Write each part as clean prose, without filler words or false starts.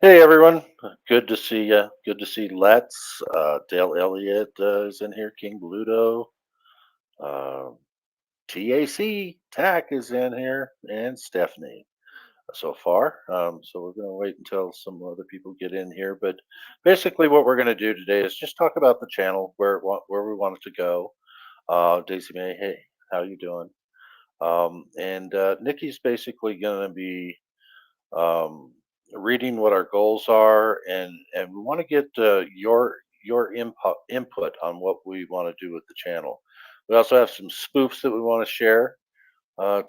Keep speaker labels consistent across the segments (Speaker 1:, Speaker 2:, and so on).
Speaker 1: Hey everyone, good to see you. Good to see Let's. Dale Elliott is in here. King Bluto. Uh, TAC is in here, and Stephanie so far. So we're going to wait until some other people get in here. But basically, what we're going to do today is just talk about the channel, where we want it to go. Daisy May, hey, how you doing? And Nikki's basically going to be um, reading what our goals are, and we want to get your input on what we want to do with the channel. We also have some spoofs that we want to share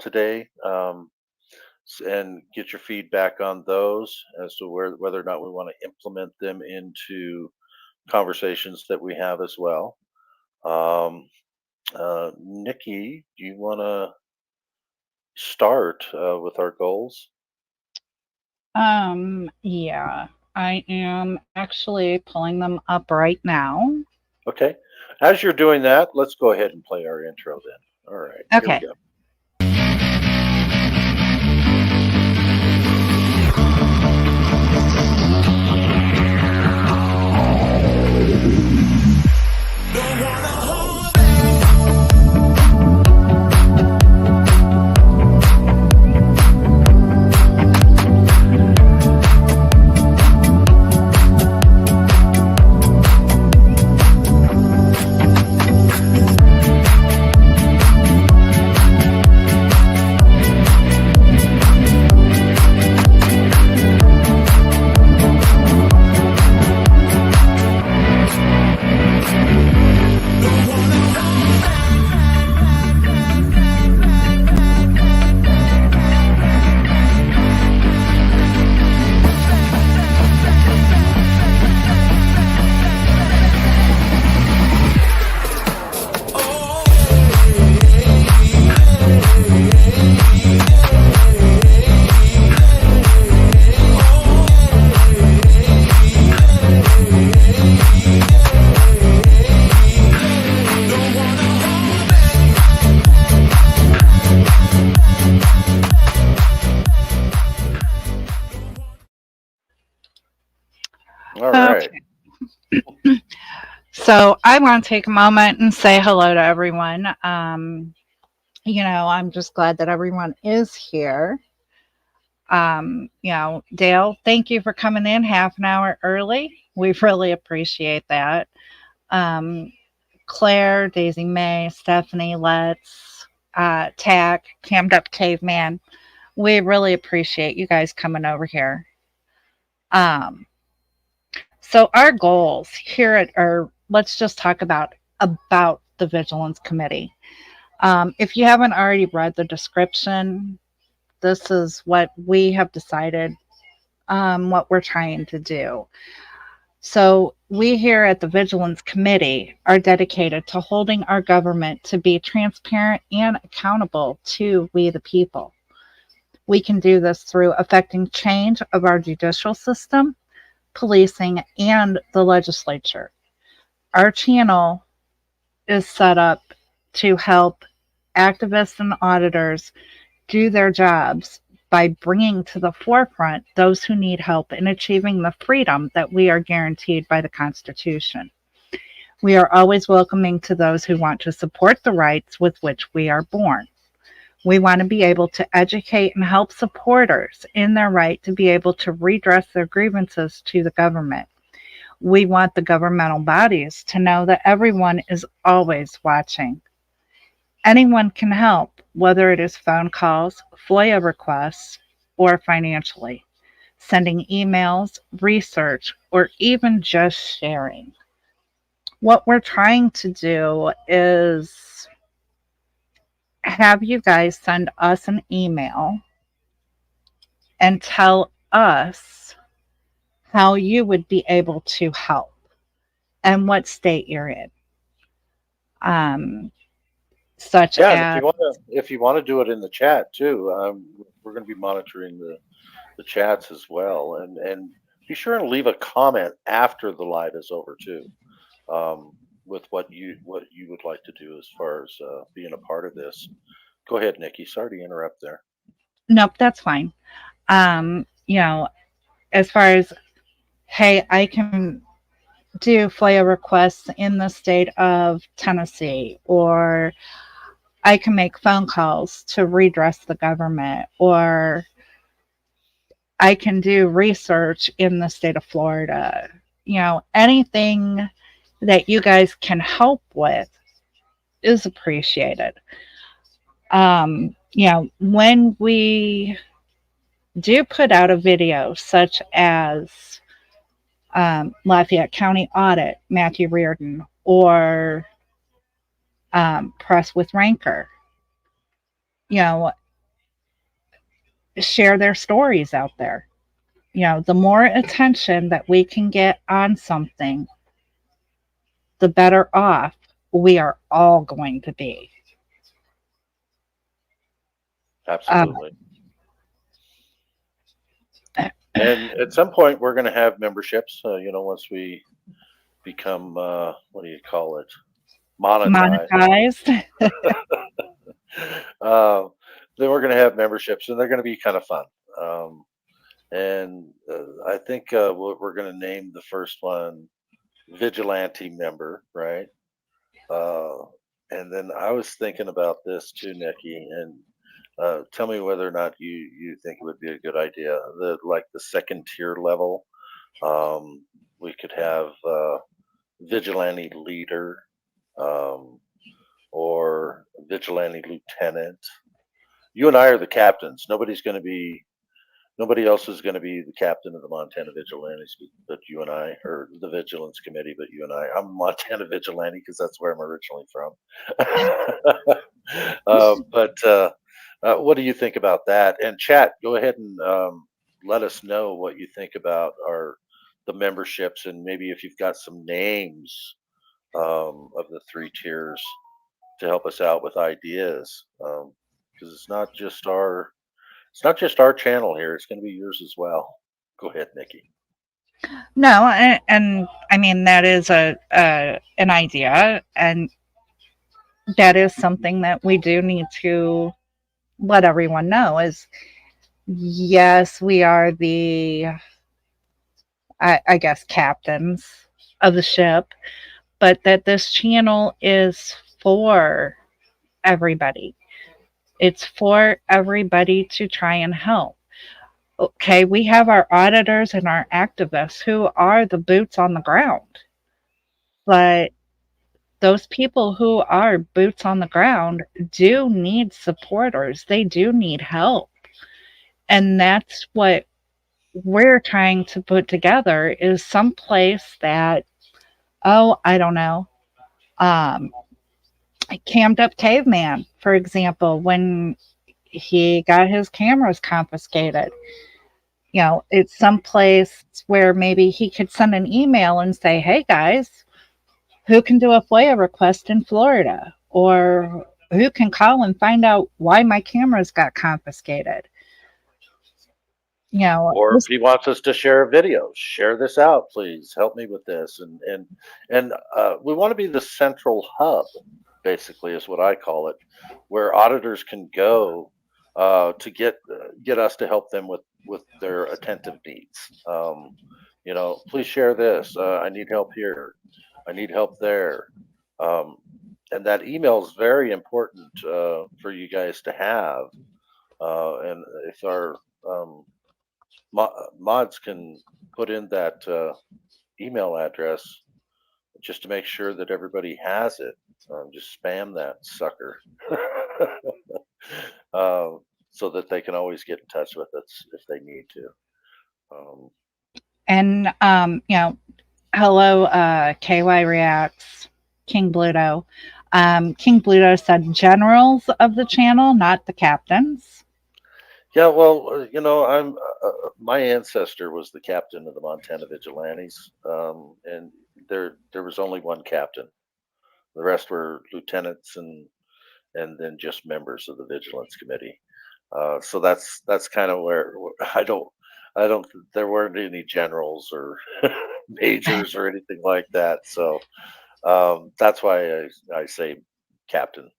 Speaker 1: today, and get your feedback on those as to whether or not we want to implement them into conversations that we have as well. Um, Nikki, do you want to start with our goals?
Speaker 2: Yeah, I am actually pulling them up right now.
Speaker 1: Okay. As you're doing that, let's go ahead and play our intro then. All right, here we
Speaker 2: Okay.
Speaker 1: go. All right.
Speaker 2: Okay. So I want to take a moment and say hello to everyone. I'm just glad that everyone is here. Dale, thank you for coming in half an hour early. We really appreciate that. Um, Claire, Daisy May, Stephanie, Let's, Tack, Cammed Up Caveman. We really appreciate you guys coming over here. Um, So our goals here at, or let's just talk about the Vigilance Committee. If you haven't already read the description, this is what we have decided, what we're trying to do. So we here at the Vigilance Committee are dedicated to holding our government to be transparent and accountable to we the people. We can do this through affecting change of our judicial system, policing, and the legislature. Our channel is set up to help activists and auditors do their jobs by bringing to the forefront those who need help in achieving the freedom that we are guaranteed by the Constitution. We are always welcoming to those who want to support the rights with which we are born. We want to be able to educate and help supporters in their right to be able to redress their grievances to the government. We want the governmental bodies to know that everyone is always watching. Anyone can help, whether it is phone calls, FOIA requests, or financially, sending emails, research, or even just sharing. What we're trying to do is have you guys send us an email and tell us how you would be able to help and what state you're in. Um, such
Speaker 1: Yeah, and
Speaker 2: as
Speaker 1: if you want to do it in the chat too, we're going to be monitoring the chats as well, and be sure and leave a comment after the live is over too, with what you would like to do as far as being a part of this. Go ahead, Nikki. Sorry to interrupt there.
Speaker 2: nope, that's fine. Um, you know, as far as hey, I can do FOIA requests in the state of Tennessee, or I can make phone calls to redress the government, or I can do research in the state of Florida. Anything that you guys can help with is appreciated. When we do put out a video such as Lafayette County Audit, Matthew Reardon, or Press with Rancor, you know, share their stories out there. The more attention that we can get on something, the better off we are all going to be. Um,
Speaker 1: Absolutely. And at some point, we're going to have memberships. Once we become what do you call it, monetized.
Speaker 2: Monetized.
Speaker 1: uh, then we're going to have memberships, and they're going to be kind of fun. Um, and I think we're going to name the first one Vigilante member, right? Uh, and then I was thinking about this too, Nikki, and tell me whether or not you think it would be a good idea. The second tier level, um, we could have vigilante leader, um, or vigilante lieutenant. You and I are the captains. Nobody else is going to be the captain of the Montana Vigilantes, but you and I, or the Vigilance Committee, but you and I. I'm a Montana Vigilante because that's where I'm originally from. But what do you think about that? And chat, go ahead and let us know what you think about the memberships, and maybe if you've got some names of the three tiers to help us out with ideas, because it's not just our channel here. It's going to be yours as well. Go ahead, Nikki.
Speaker 2: No, and I mean that is a an idea, and that is something that we do need to let everyone know. Is yes, we are the I guess captains of the ship, but that this channel is for everybody. It's for everybody to try and help. Okay, we have our auditors and our activists who are the boots on the ground, but those people who are boots on the ground do need supporters. They do need help. And that's what we're trying to put together is some place that, oh, I don't know, um, Cammed Up Caveman, for example, when he got his cameras confiscated, it's some place where maybe he could send an email and say, hey guys, who can do a FOIA request in Florida? Or who can call and find out why my cameras got confiscated?
Speaker 1: Or if he wants us to share a video, share this out, please. Help me with this, and we want to be the central hub, basically, is what I call it, where auditors can go to get us to help them with their attentive needs. Please share this. I need help here. I need help there. Um, and that email is very important for you guys to have. And if our mods can put in that email address just to make sure that everybody has it. Just spam that sucker uh, so that they can always get in touch with us if they need to. Um,
Speaker 2: and hello, KY Reacts, King Bluto. King Bluto said generals of the channel, not the captains.
Speaker 1: yeah, well, I'm my ancestor was the captain of the Montana Vigilantes, and there was only one captain. The rest were lieutenants and then just members of the Vigilance Committee. So that's kind of where I don't there weren't any generals or majors or anything like that. So that's why I say Captain.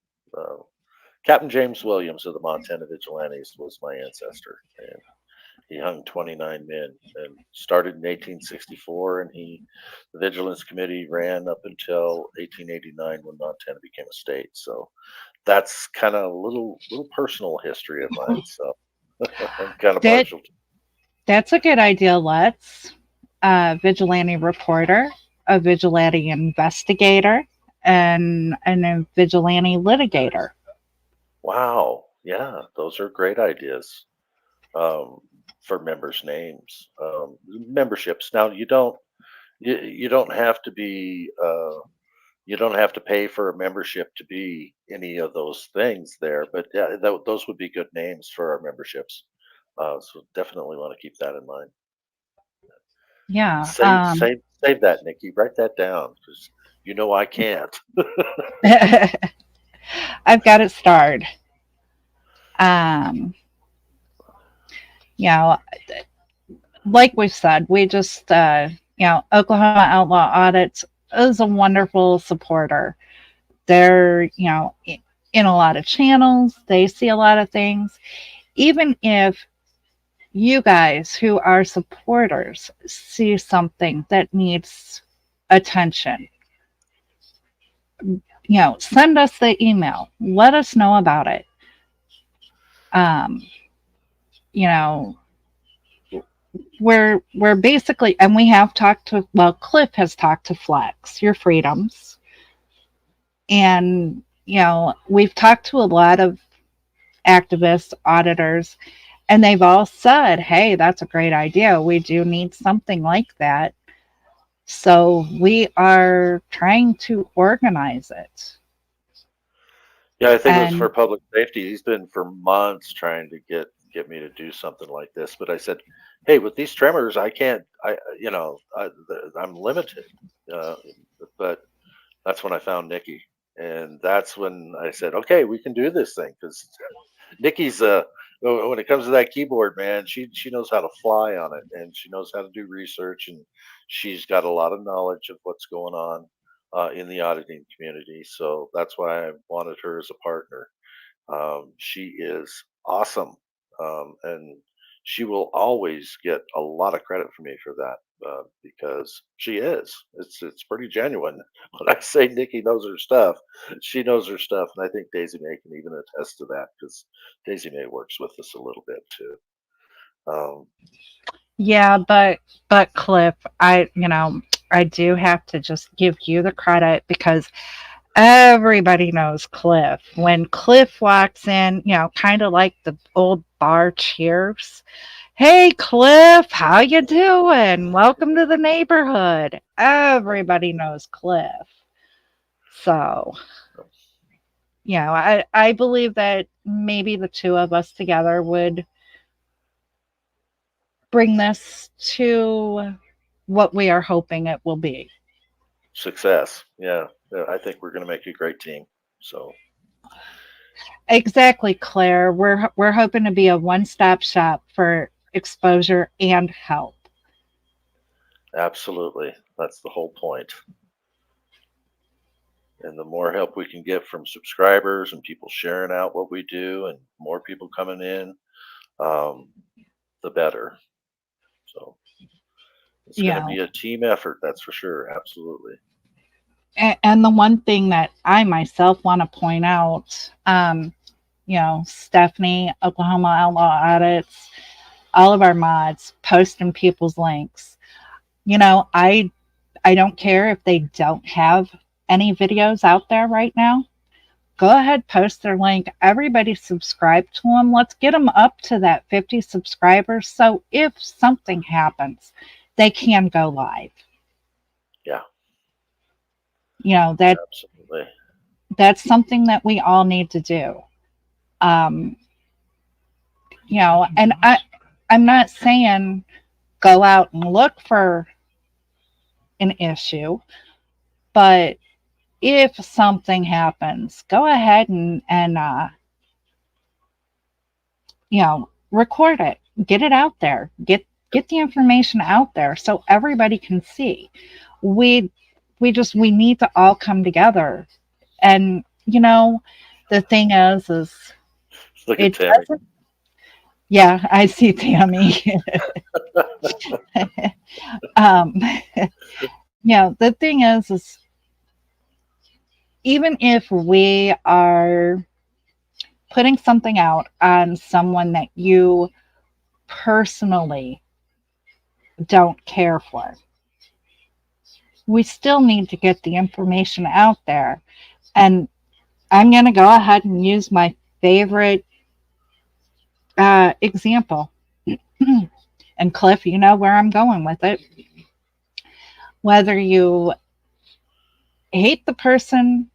Speaker 1: Captain James Williams of the Montana Vigilantes was my ancestor, and He hung 29 men and started in 1864, and the Vigilance Committee ran up until 1889 when Montana became a state. So that's kind of a little personal history of mine. So I'm kind of
Speaker 2: That
Speaker 1: partial to.
Speaker 2: that's a good idea. Let's vigilante reporter, a vigilante investigator, and a vigilante litigator.
Speaker 1: Wow, yeah, those are great ideas um, for members' names, memberships. Now you don't have to be you don't have to pay for a membership to be any of those things there, but yeah, those would be good names for our memberships. So definitely want to keep that in mind.
Speaker 2: Yeah.
Speaker 1: Save that, Nikki. Write that down because I can't.
Speaker 2: I've got it starred. Um, you know, like we said, we just, Oklahoma Outlaw Audits is a wonderful supporter. They're, in a lot of channels, they see a lot of things. Even if you guys who are supporters see something that needs attention, send us the email. Let us know about it. Um, you know, we're basically, and we have talked to, well, Cliff has talked to Flex, Your Freedoms, and we've talked to a lot of activists, auditors, and they've all said, hey, that's a great idea. We do need something like that. So we are trying to organize it.
Speaker 1: Yeah, I think it was for
Speaker 2: And
Speaker 1: public safety. He's been for months trying to get me to do something like this, but I said, "Hey, with these tremors, I can't. I'm limited." Uh, but that's when I found Nikki, and that's when I said, "Okay, we can do this thing." Because Nikki's when it comes to that keyboard, man, she knows how to fly on it, and she knows how to do research, and she's got a lot of knowledge of what's going on in the auditing community. So that's why I wanted her as a partner. She is awesome, and she will always get a lot of credit from me for that because she is. It's pretty genuine. When I say Nikki knows her stuff, she knows her stuff, and I think Daisy May can even attest to that because Daisy May works with us a little bit too. Um,
Speaker 2: yeah, but Cliff, I do have to just give you the credit because everybody knows Cliff. When Cliff walks in, kind of like the old bar cheers. Hey Cliff, how you doing? Welcome to the neighborhood. Everybody knows Cliff. So, I believe that maybe the two of us together would bring this to what we are hoping it will be.
Speaker 1: Success, yeah. I think we're going to make a great team. So
Speaker 2: Exactly, Claire. We're hoping to be a one-stop shop for exposure and help.
Speaker 1: absolutely, that's the whole point. And the more help we can get from subscribers and people sharing out what we do and more people coming in, um, the better. So it's
Speaker 2: You
Speaker 1: going to
Speaker 2: know,
Speaker 1: be a team effort, that's for sure. Absolutely.
Speaker 2: and the one thing that I myself want to point out, Stephanie, Oklahoma Outlaw Audits, all of our mods posting people's links. I don't care if they don't have any videos out there right now. Go ahead, post their link. Everybody subscribe to them. Let's get them up to that 50 subscribers. So if something happens, they can go live.
Speaker 1: Yeah,
Speaker 2: You know, that
Speaker 1: absolutely.
Speaker 2: that's something that we all need to do. Um, and I'm not saying go out and look for an issue, but if something happens, go ahead and record it, get it out there, get the information out there so everybody can see. We we need to all come together, and the thing is
Speaker 1: Look at
Speaker 2: it
Speaker 1: Tammy.
Speaker 2: doesn't. Yeah, I see Tammy. um, the thing is even if we are putting something out on someone that you personally don't care for, we still need to get the information out there. And I'm going to go ahead and use my favorite example. And Cliff, you know where I'm going with it. Whether you hate the person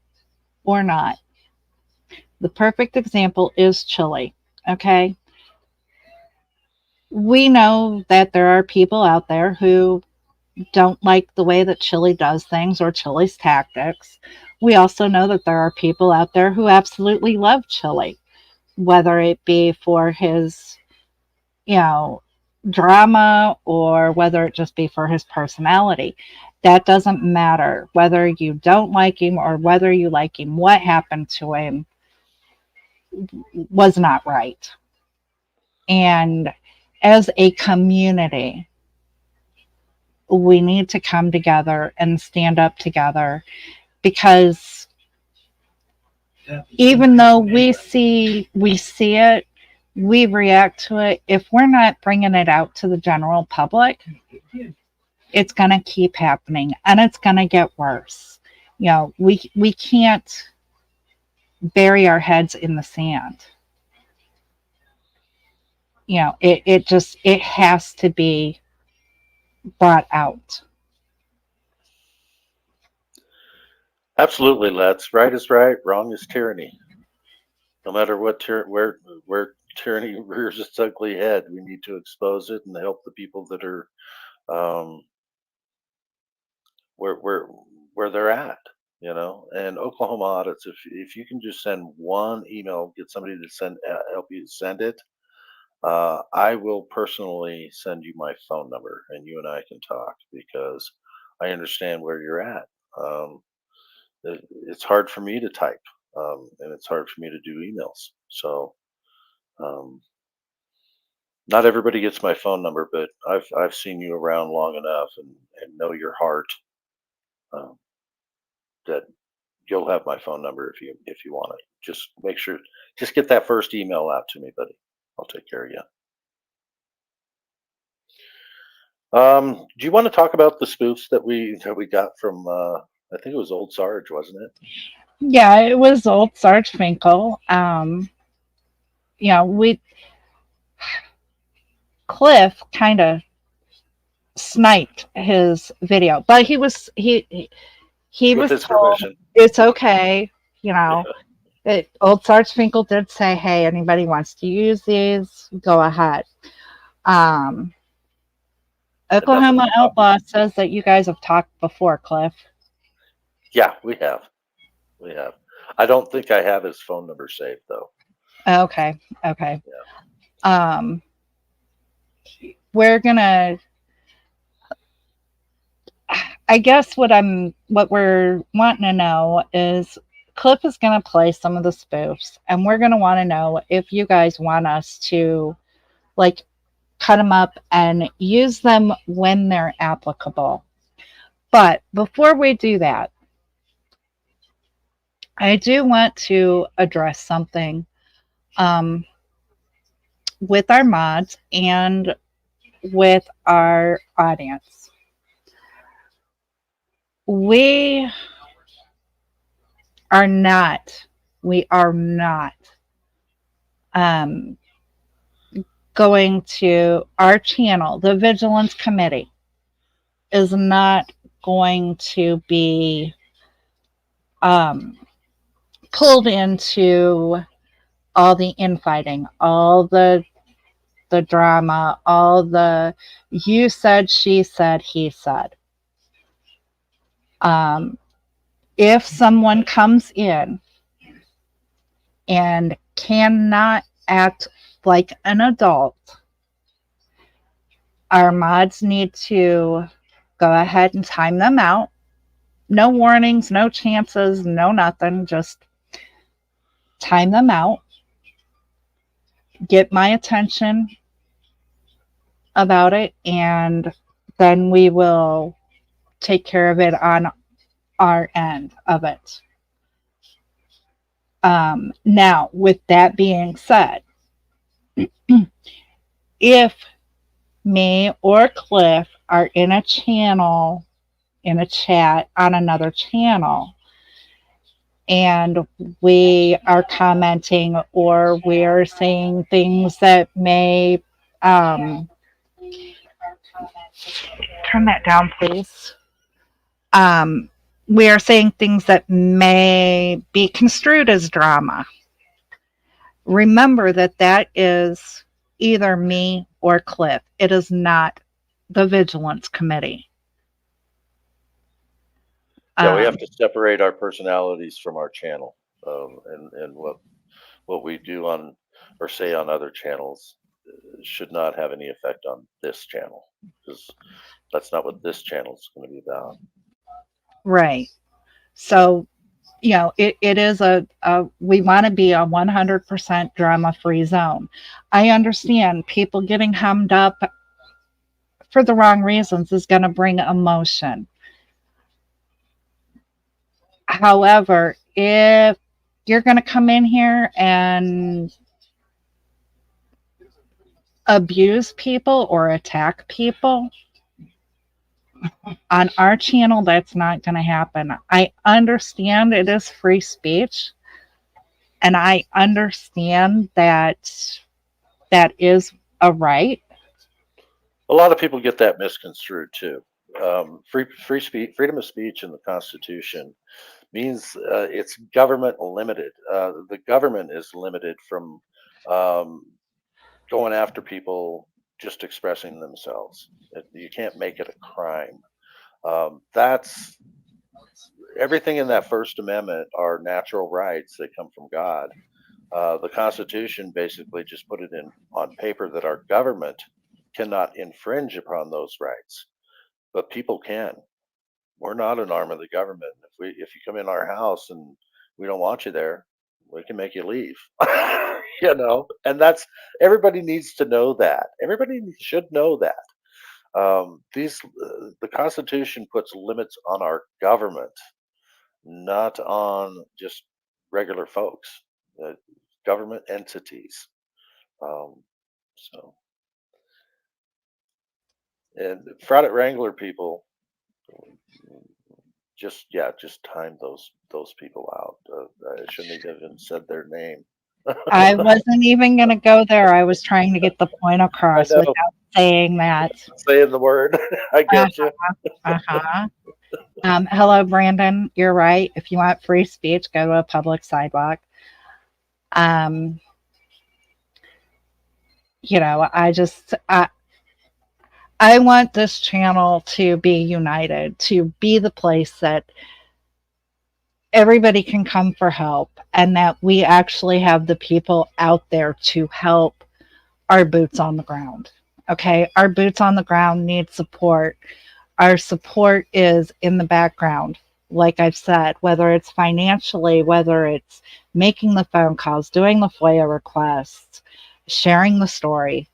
Speaker 2: or not, the perfect example is chili. Okay. We know that there are people out there who don't like the way that Chile does things or Chile's tactics. We also know that there are people out there who absolutely love Chile, whether it be for his, you know, drama or whether it just be for his personality. That doesn't matter. Whether you don't like him or whether you like him, what happened to him was not right. And as a community, we need to come together and stand up together because even though we see it, we react to it. If we're not bringing it out to the general public, it's going to keep happening and it's going to get worse. We can't bury our heads in the sand. It has to be brought out.
Speaker 1: Absolutely, Let's. Right is right, wrong is tyranny. No matter what where tyranny rears its ugly head, we need to expose it and help the people that are um, where where where they're at. And Oklahoma audits. If you can just send one email, get somebody to help you send it. I will personally send you my phone number, and you and I can talk because I understand where you're at. Um, it's hard for me to type, and it's hard for me to do emails. So um, not everybody gets my phone number, but I've seen you around long enough and know your heart, um, that you'll have my phone number if you want it. Just make sure, just get that first email out to me, buddy. I'll take care of you. Do you want to talk about the spoofs that we got from? I think it was Old Sarge, wasn't it?
Speaker 2: Yeah, it was old Sarge Finkel. We Cliff kind of sniped his video, but he
Speaker 1: With
Speaker 2: was
Speaker 1: his
Speaker 2: told
Speaker 1: permission.
Speaker 2: it's okay. You
Speaker 1: Yeah.
Speaker 2: know, old Sarge Finkel did say, "Hey, anybody wants to use these, go ahead." Um,
Speaker 1: And nothing
Speaker 2: Oklahoma
Speaker 1: was copied.
Speaker 2: Outlaw says that you guys have talked before, Cliff.
Speaker 1: Yeah, we have. We have. I don't think I have his phone number saved though.
Speaker 2: Okay, okay.
Speaker 1: Yeah.
Speaker 2: Um, we're gonna. I guess what we're wanting to know is Cliff is gonna play some of the spoofs, and we're gonna want to know if you guys want us to like cut them up and use them when they're applicable. But before we do that, I do want to address something um, with our mods and with our audience. We are not, we are not um, going to, our channel, the Vigilance Committee, is not going to be um, pulled into all the infighting, all the drama, all the you said, she said, he said. Um, if someone comes in and cannot act like an adult, our mods need to go ahead and time them out. No warnings, no chances, no nothing. Just time them out. get my attention about it, and then we will take care of it on our end of it. Now, with that being said, if me or Cliff are in a channel, in a chat on another channel, and we are commenting or we're saying things that may turn that down, please. Um, we are saying things that may be construed as drama. Remember that that is either me or Cliff. It is not the Vigilance Committee.
Speaker 1: Yeah, we have to separate our personalities from our channel, and what we do on or say on other channels should not have any effect on this channel, because that's not what this channel is going to be about.
Speaker 2: Right. So, you know, it is we want to be a 100% drama free zone. I understand people getting hummed up for the wrong reasons is going to bring emotion. However, if you're going to come in here and abuse people or attack people on our channel, that's not going to happen. I understand it is free speech, and I understand that that is a right.
Speaker 1: A lot of people get that misconstrued too. Free speech, freedom of speech in the Constitution means it's government limited. The government is limited from um, going after people just expressing themselves. You can't make it a crime. That's everything in that First Amendment are natural rights that come from God. The Constitution basically just put it in on paper that our government cannot infringe upon those rights, but people can. We're not an arm of the government. If you come in our house and we don't want you there, we can make you leave. And that's everybody needs to know that. Everybody should know that. The Constitution puts limits on our government, not on just regular folks, uh, government entities. Um, so, and Fraud Wrangler people, just time those people out. I shouldn't have even said their name.
Speaker 2: I wasn't even going to go there. I was trying to get the point
Speaker 1: I
Speaker 2: across
Speaker 1: know,
Speaker 2: without saying that.
Speaker 1: saying the word. I
Speaker 2: Uh
Speaker 1: get you.
Speaker 2: huh. Hello, Brandon. You're right. If you want free speech, go to a public sidewalk. Um, you know, I want this channel to be united, to be the place that everybody can come for help, and that we actually have the people out there to help our boots on the ground. Okay, our boots on the ground need support. Our support is in the background, like I've said, whether it's financially, whether it's making the phone calls, doing the FOIA requests, sharing the story.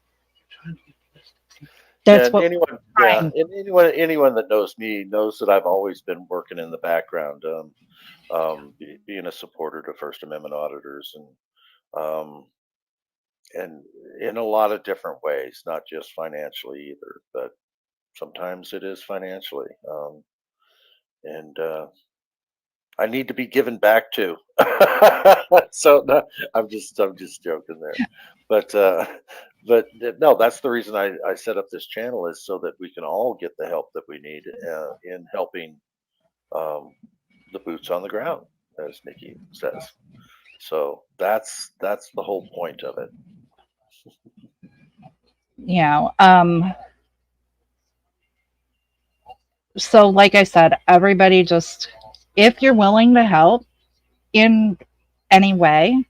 Speaker 1: Yeah,
Speaker 2: That's
Speaker 1: and
Speaker 2: what
Speaker 1: anyone,
Speaker 2: we're
Speaker 1: yeah,
Speaker 2: trying.
Speaker 1: and anyone that knows me knows that I've always been working in the background, being a supporter to First Amendment auditors, um, and in a lot of different ways, not just financially either, but sometimes it is financially. And I need to be given back to. So no, I'm just joking there, but no, that's the reason I set up this channel, is so that we can all get the help that we need in helping um, the boots on the ground, as Nikki says. So that's the whole point of it.
Speaker 2: You know, so like I said, everybody just, if you're willing to help in any way,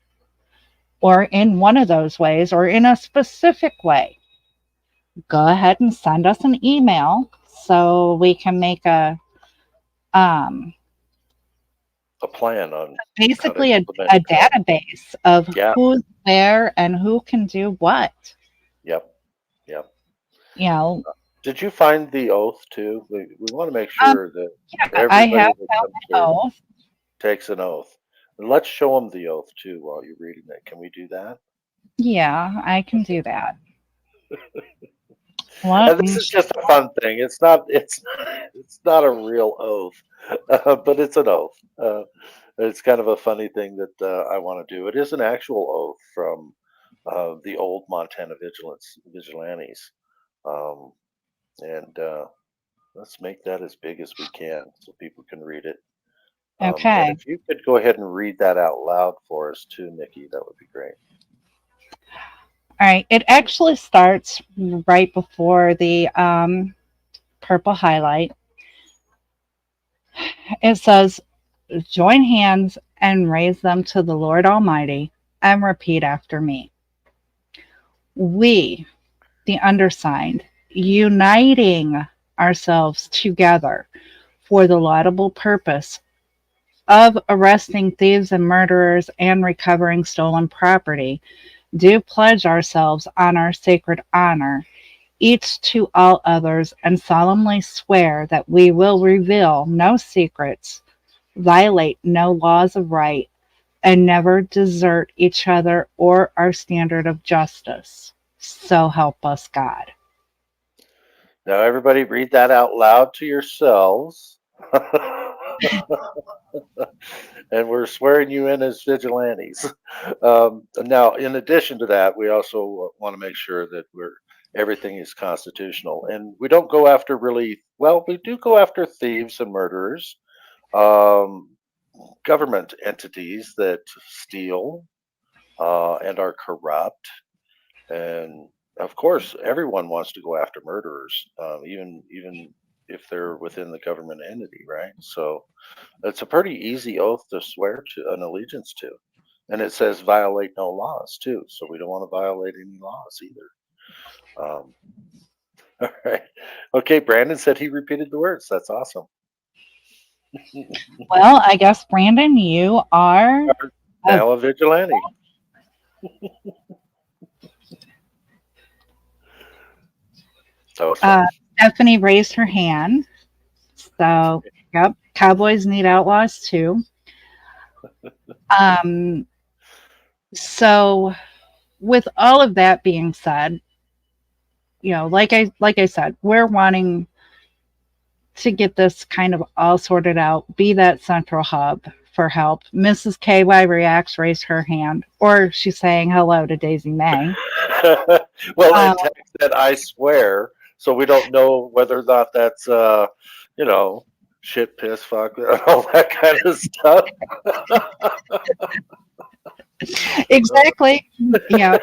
Speaker 2: or in one of those ways, or in a specific way, go ahead and send us an email so we can make um,
Speaker 1: a plan on how to
Speaker 2: Basically
Speaker 1: implement
Speaker 2: a
Speaker 1: it.
Speaker 2: database of
Speaker 1: Yeah.
Speaker 2: who's where and who can do what.
Speaker 1: Yep. Yep.
Speaker 2: You know,
Speaker 1: Did you find the oath too? We want to make
Speaker 2: um,
Speaker 1: sure that
Speaker 2: yeah, I
Speaker 1: everybody
Speaker 2: have
Speaker 1: that
Speaker 2: found
Speaker 1: comes
Speaker 2: my
Speaker 1: here
Speaker 2: oath.
Speaker 1: takes an oath. And let's show them the oath too while you're reading it. Can we do that?
Speaker 2: Yeah, I can do that. Let
Speaker 1: And this
Speaker 2: me.
Speaker 1: is just a fun thing. It's not a real oath, but it's an oath. It's kind of a funny thing that I want to do. It is an actual oath from the old Montana Vigilance Vigilantes, um, and let's make that as big as we can so people can read it. And
Speaker 2: Okay.
Speaker 1: if you could go ahead and read that out loud for us too, Nikki, that would be great.
Speaker 2: All right. It actually starts right before the purple highlight. It says, join hands and raise them to the Lord Almighty and repeat after me. We, the undersigned, uniting ourselves together for the laudable purpose of arresting thieves and murderers and recovering stolen property, do pledge ourselves on our sacred honor, each to all others, and solemnly swear that we will reveal no secrets, violate no laws of right, and never desert each other or our standard of justice. So help us God.
Speaker 1: Now, everybody, read that out loud to yourselves. And we're swearing you in as vigilantes. Now, in addition to that, we also want to make sure that everything is constitutional, and we don't go after really. Well, we do go after thieves and murderers, um, government entities that steal and are corrupt, and of course, everyone wants to go after murderers, even if they're within the government entity, right? So it's a pretty easy oath to swear to an allegiance to. And it says violate no laws too. So we don't want to violate any laws either. All right. Okay. Brandon said he repeated the words. That's awesome.
Speaker 2: Well, I guess, Brandon, you are a
Speaker 1: Now a vigilante. So fun.
Speaker 2: uh, Stephanie raised her hand. So, yep, cowboys need outlaws too. Um, so, with all of that being said, like I said, we're wanting to get this kind of all sorted out. Be that central hub for help. Mrs. KY Reacts raised her hand, or she's saying hello to Daisy May.
Speaker 1: Well,
Speaker 2: Um,
Speaker 1: and text that I swear, so we don't know whether or not that's you know, shit, piss, fuck, all that kind of stuff.
Speaker 2: exactly. Yeah.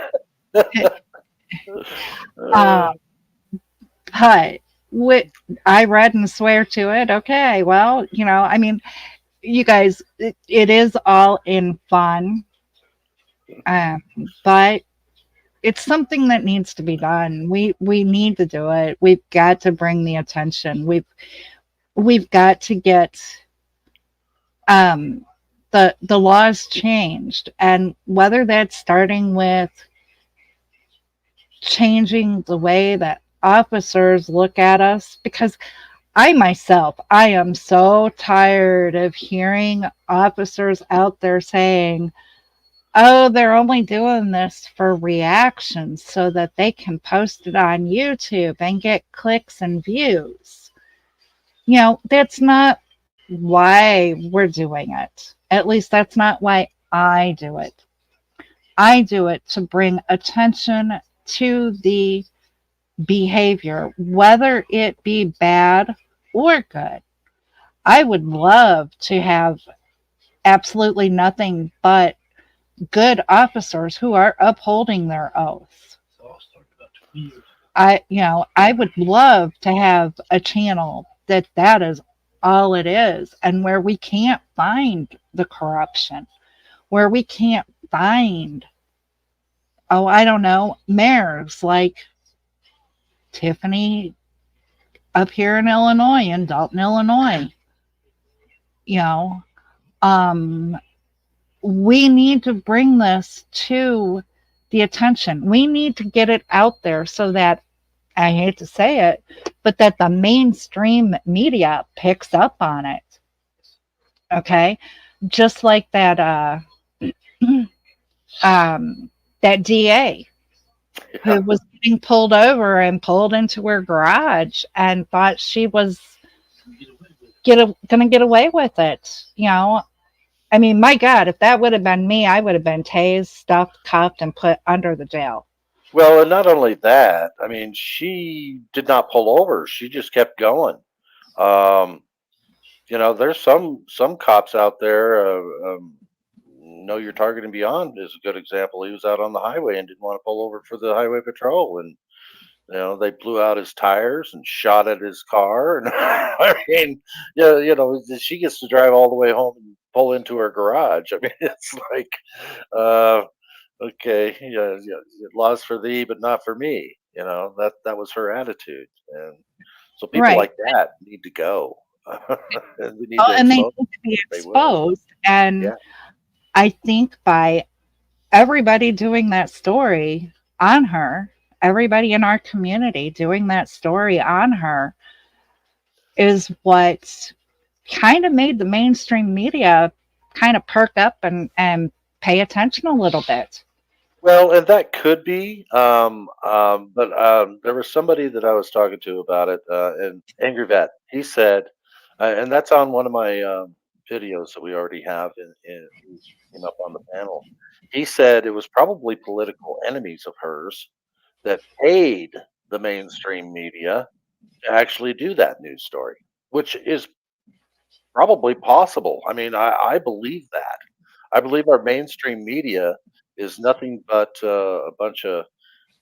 Speaker 1: Uh,
Speaker 2: Um, but what I read and swear to it. Okay. Well, I mean, you guys, it is all in fun, um, but it's something that needs to be done. We need to do it. We've got to bring the attention. We've got to get um, the laws changed, and whether that's starting with changing the way that officers look at us, because I am so tired of hearing officers out there saying, oh, they're only doing this for reactions so that they can post it on YouTube and get clicks and views. That's not why we're doing it. At least that's not why I do it. I do it to bring attention to the behavior, whether it be bad or good. I would love to have absolutely nothing but good officers who are upholding their oath. I would love to have a channel that is all it is, and where we can't find the corruption, where we can't find, oh, I don't know, mayors like Tiffany up here in Illinois, in Dalton, Illinois. You know, Um, we need to bring this to the attention. We need to get it out there so that, I hate to say it, but that the mainstream media picks up on it. Okay. Just like that, um, that DA
Speaker 1: Yeah.
Speaker 2: who was getting pulled over and pulled into her garage and thought she was gonna get away with it. I mean, my God, if that would have been me, I would have been tased, stuffed, cuffed, and put under the jail.
Speaker 1: Well, and not only that, I mean, she did not pull over. She just kept going. Um, there's some cops out there. Know Your Target and Beyond is a good example. He was out on the highway and didn't want to pull over for the highway patrol, and they blew out his tires and shot at his car. And I mean, yeah, she gets to drive all the way home and pull into her garage. I mean, it's like, uh, okay, yeah, yeah, laws for thee, but not for me. That was her attitude, and so people
Speaker 2: Right.
Speaker 1: like that need to go, and we need
Speaker 2: Oh,
Speaker 1: to
Speaker 2: and they
Speaker 1: expose
Speaker 2: need to be
Speaker 1: them. They will.
Speaker 2: exposed. And
Speaker 1: Yeah.
Speaker 2: I think by everybody doing that story on her, everybody in our community doing that story on her is what kind of made the mainstream media kind of perk up and pay attention a little bit.
Speaker 1: Well, and that could be, but there was somebody that I was talking to about it, and Angry Vet. He said, and that's on one of my videos that we already have who came up on the panel. He said it was probably political enemies of hers that paid the mainstream media to actually do that news story, which is probably possible. I mean, I believe that. I believe our mainstream media is nothing but a bunch of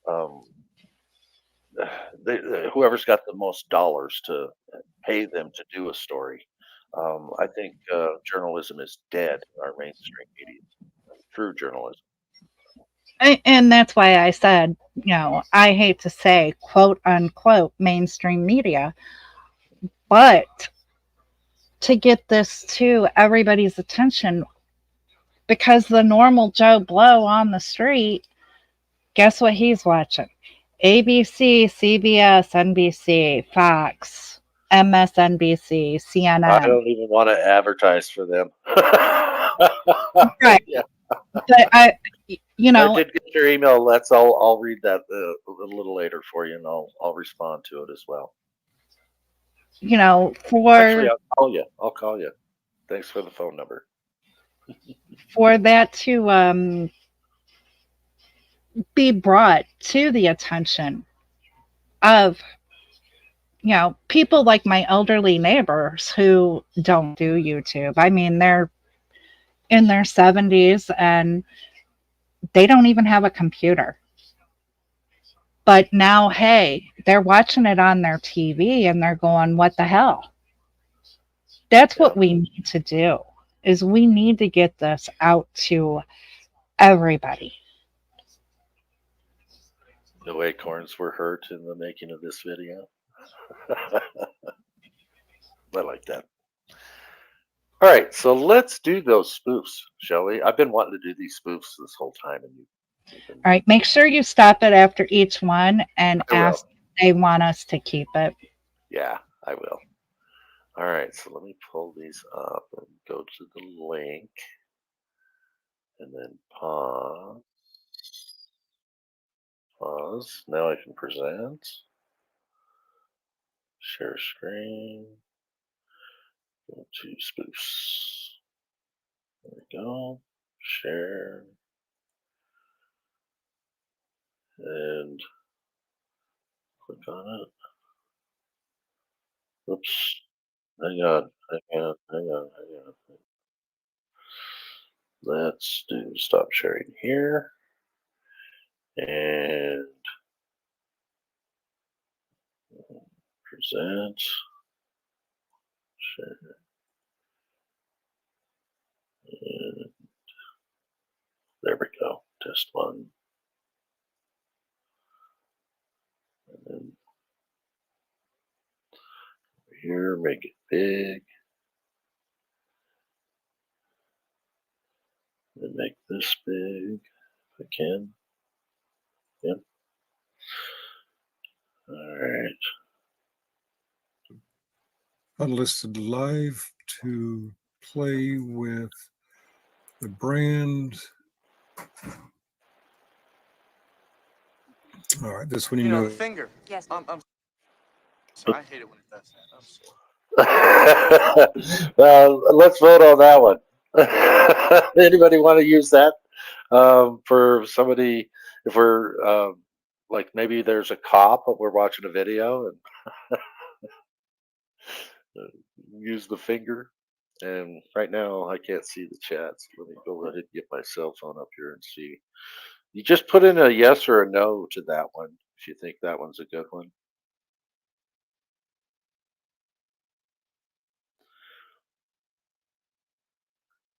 Speaker 1: um, whoever's got the most dollars to pay them to do a story. I think journalism is dead in our mainstream media. True journalism.
Speaker 2: And that's why I said, I hate to say quote unquote mainstream media, but to get this to everybody's attention, because the normal Joe Blow on the street, guess what he's watching? ABC, CBS, NBC, Fox, MSNBC,
Speaker 1: I
Speaker 2: CNN.
Speaker 1: don't even want to advertise for them.
Speaker 2: Right.
Speaker 1: Yeah,
Speaker 2: But you
Speaker 1: I
Speaker 2: know,
Speaker 1: did get your email. I'll read that a little later for you, and I'll respond to it as well. Actually,
Speaker 2: for
Speaker 1: I'll call you. Thanks for the phone number.
Speaker 2: that to be brought to the attention of people like my elderly neighbors who don't do YouTube. I mean, they're in their 70s and they don't even have a computer. But now, hey, they're watching it on their TV and they're going, "What the hell?" That's
Speaker 1: Yeah,
Speaker 2: what we need to do. Is we need to get this out to everybody.
Speaker 1: no acorns were hurt in the making of this video. I like that. All right, so let's do those spoofs, shall we? I've been wanting to do these spoofs this whole time, and you've been.
Speaker 2: All right, make sure you stop it after each one and
Speaker 1: I will.
Speaker 2: ask if they want us to keep it.
Speaker 1: Yeah, I will. All right, so let me pull these up and go to the link, and then pause. Pause. Now I can present. Share screen. Go to spoofs. There we go. Share. And click on it. Oops. Hang on. Hang on. Hang on. Hang on. Let's do stop sharing here. And present. Share. And there we go. Test one. And then here, make it big. make this big if I can. Yep. All right.
Speaker 3: Unlisted live to play with the brand. All right, this one you know.
Speaker 4: The finger.
Speaker 5: Yes.
Speaker 4: I'm sorry. I hate it when it does that. I'm sorry.
Speaker 1: Well, let's vote on that one. Anybody want to use that for somebody? If we're like maybe there's a cop, but we're watching a video and use the finger. And right now I can't see the chats. Let me go ahead and get my cell phone up here and see. You just put in a yes or a no to that one if you think that one's a good one.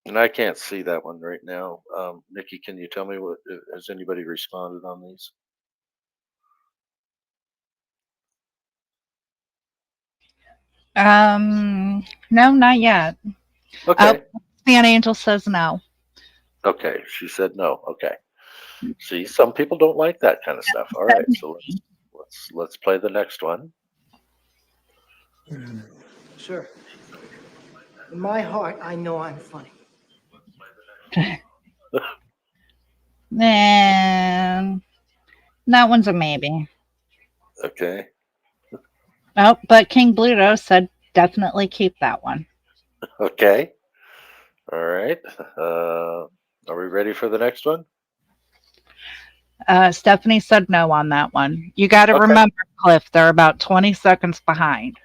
Speaker 1: And I can't see that one right now. Nikki, can you tell me what has anybody responded on these?
Speaker 2: No, not yet.
Speaker 1: Okay.
Speaker 2: Fan Angel says no.
Speaker 1: Okay. She said no. Okay. See, some people don't like that kind of stuff. All right. So let's play the next one.
Speaker 6: Sure. In my heart, I know I'm funny.
Speaker 2: And that one's a maybe.
Speaker 1: Okay.
Speaker 2: Oh, but King Bluto said definitely keep that one.
Speaker 1: Okay. All right. Are we ready for the next one?
Speaker 2: Stephanie said no on that one. You got to
Speaker 1: Okay.
Speaker 2: remember, Cliff, they're about 20 seconds behind.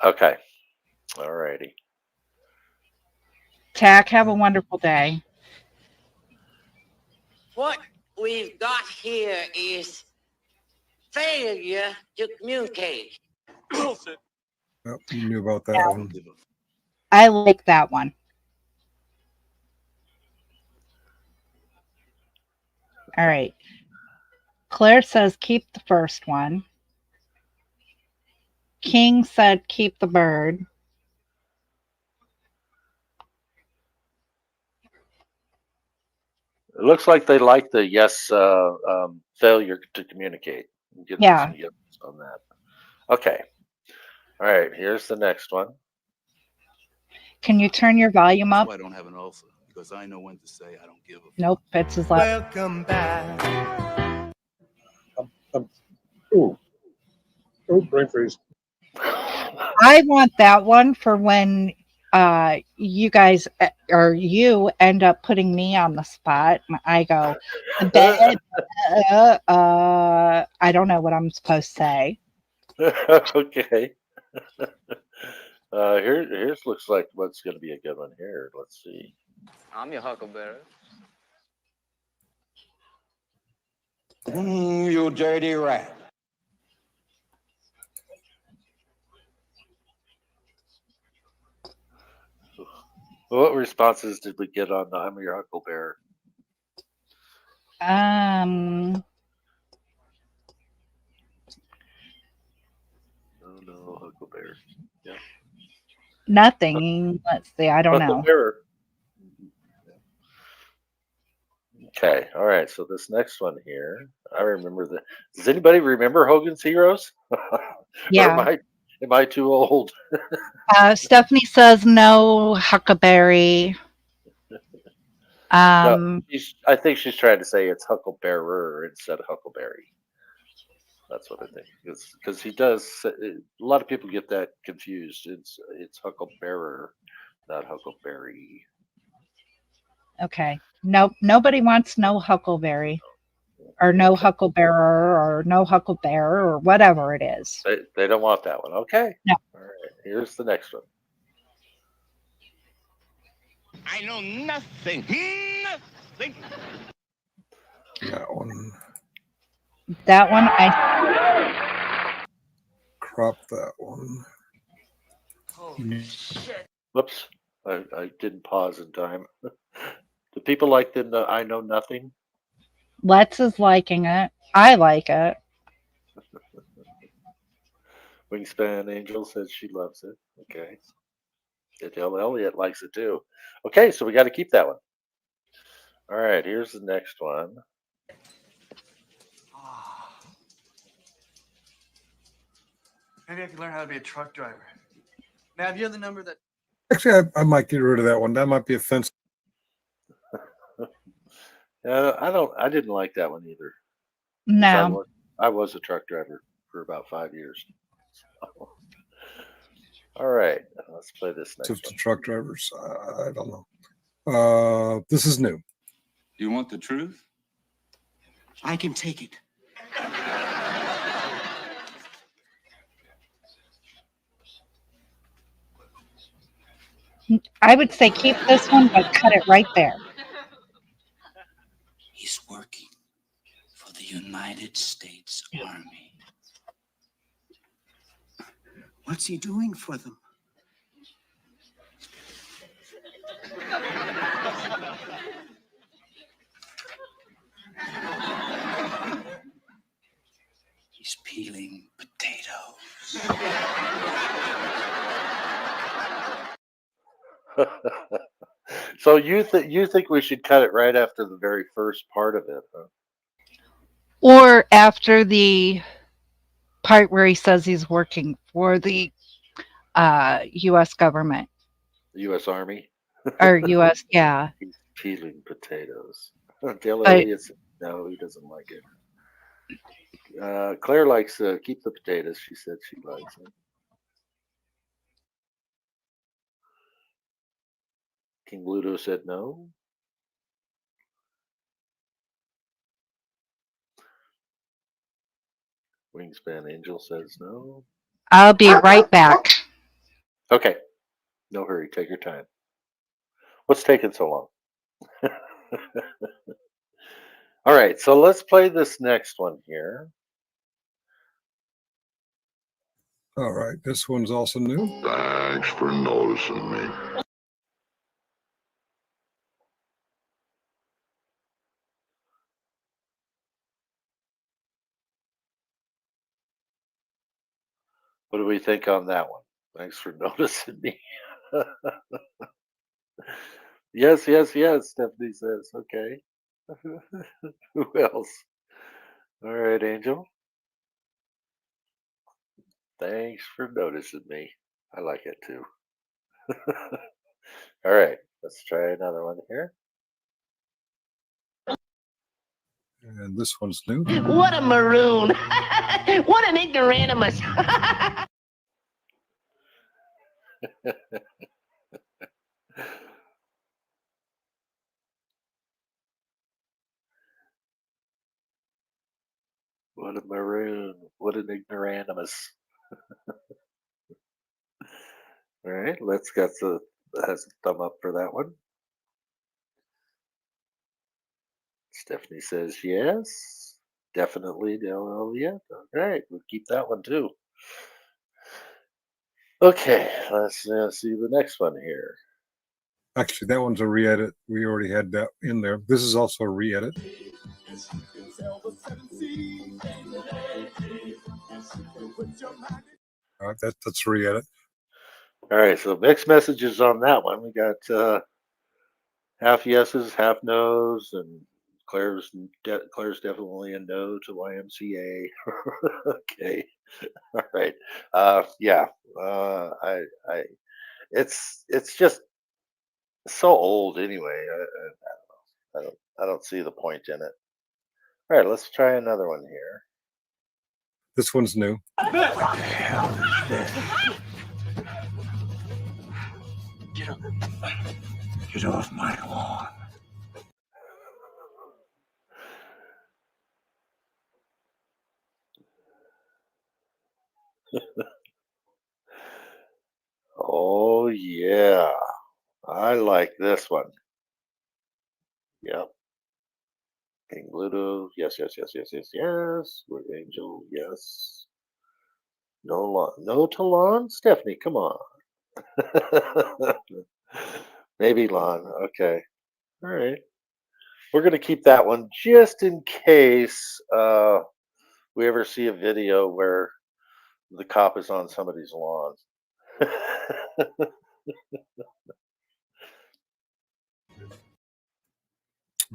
Speaker 1: Okay. All righty.
Speaker 2: Tack, have a wonderful day.
Speaker 5: What we've got here is failure to communicate.
Speaker 4: Bullshit.
Speaker 3: Yep, you knew about that one.
Speaker 2: I like that one. All right. Claire says keep the first one. King said keep the bird.
Speaker 1: It looks like they like the yes failure to communicate. Get
Speaker 2: Yeah.
Speaker 1: some yes on that. Okay. All right. Here's the next one.
Speaker 2: Can you turn your volume
Speaker 7: That's
Speaker 2: up?
Speaker 7: why I don't have an ulcer, because I know when to say I don't give a fuck.
Speaker 2: Nope, it's his left.
Speaker 6: Welcome back.
Speaker 3: Oh, brain freeze.
Speaker 2: I want that one for when you guys or you end up putting me on the spot and I go, I don't know what I'm supposed to say.
Speaker 1: Okay. Here's looks like what's going to be a good one here. Let's see.
Speaker 4: I'm your huckleberry.
Speaker 8: You dirty rat.
Speaker 1: What responses did we get on the I'm your Huckleberry? No, Huckleberry. Yeah.
Speaker 2: Nothing. Let's see. I don't know.
Speaker 1: Huckleberry. Okay. All right. So this next one here, I remember the. Does anybody remember Hogan's Heroes?
Speaker 2: Yeah.
Speaker 1: Or am I too old?
Speaker 2: Stephanie says no Huckleberry.
Speaker 1: No, I think she's trying to say it's Hucklebearer instead of Huckleberry. That's what I think. Because he does. A lot of people get that confused. It's Hucklebearer, not Huckleberry.
Speaker 2: Okay. Nope. Nobody wants no Huckleberry or no Hucklebearer or no Hucklebear or whatever it is.
Speaker 1: They don't want that one. Okay.
Speaker 2: No.
Speaker 1: All right. Here's the next one.
Speaker 8: I know nothing. Nothing.
Speaker 3: That one.
Speaker 2: That one I
Speaker 3: Crop that one.
Speaker 5: Holy shit.
Speaker 1: Whoops. I didn't pause in time. Do people like the I know nothing?
Speaker 2: Let's is liking it. I like it.
Speaker 1: Wingspan Angel says she loves it. Okay. Dale Elliott likes it too. Okay, so we got to keep that one. All right, here's the next one.
Speaker 4: Maybe I can learn how to be a truck driver. Nav, you have the number that.
Speaker 3: Actually, I might get rid of that one. That might be offensive.
Speaker 1: I didn't like that one either. 'Cause
Speaker 2: No.
Speaker 1: I was a truck driver for about 5 years. All right, let's play this
Speaker 3: To
Speaker 1: next one.
Speaker 3: truck drivers. I don't know. This is new.
Speaker 7: You want the truth?
Speaker 8: I can take it.
Speaker 2: I would say keep this one, but cut it right there.
Speaker 8: He's working for the United States Army. What's he doing for them? He's peeling potatoes.
Speaker 1: So you think we should cut it right after the very first part of it, huh?
Speaker 2: Or after the part where he says he's working for the U.S. government
Speaker 1: The U.S. Army?
Speaker 2: or U.S. Yeah,
Speaker 1: He's peeling potatoes. Dale
Speaker 2: but
Speaker 1: Elliott said no, he doesn't like it. Claire likes keep the potatoes. She said she likes it. King Bluto said no. Wingspan Angel says no.
Speaker 2: I'll be right back.
Speaker 1: Okay, no hurry. Take your time. What's taking so long? All right, so let's play this next one here.
Speaker 3: All right. This one's also new.
Speaker 9: Thanks for noticing me.
Speaker 1: What do we think on that one? Thanks for noticing me. Yes, Stephanie says. Okay. Who else? All right, Angel. Thanks for noticing me. I like it too. All right, let's try another one here.
Speaker 3: And this one's new.
Speaker 5: What a maroon. What an ignoramus.
Speaker 1: What a maroon. What an ignoramus. All right, let's get the has a thumb up for that one. Stephanie says yes. Definitely, yeah. All right, we'll keep that one too. Okay, let's see the next one here.
Speaker 3: Actually, that one's a re-edit. We already had that in there. This is also a re-edit. All right, that's a re-edit.
Speaker 1: All right, so mixed messages on that one. We got half yeses, half nos, and Claire's definitely a no to YMCA. Okay, all right. Yeah, I it's just so old anyway. I don't see the point in it. All right, let's try another one here.
Speaker 3: This one's new.
Speaker 8: Get off my lawn.
Speaker 1: Oh yeah, I like this one. Yep. King Bluto, yes. With Angel, yes. No to Lon? Stephanie, come on. Maybe Lon. Okay. All right. We're going to keep that one just in case we ever see a video where the cop is on somebody's lawn.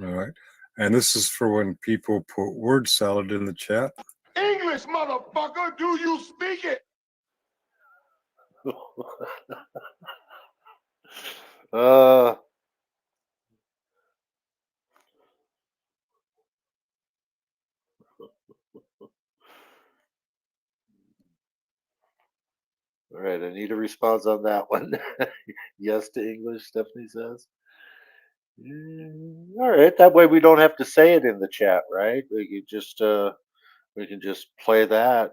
Speaker 3: All right. And this is for when people put word salad in the chat.
Speaker 9: English, motherfucker, do you speak it?
Speaker 1: uh, all right, I need a response on that one. Yes to English, Stephanie says. All right, that way we don't have to say it in the chat, right? We can just play that.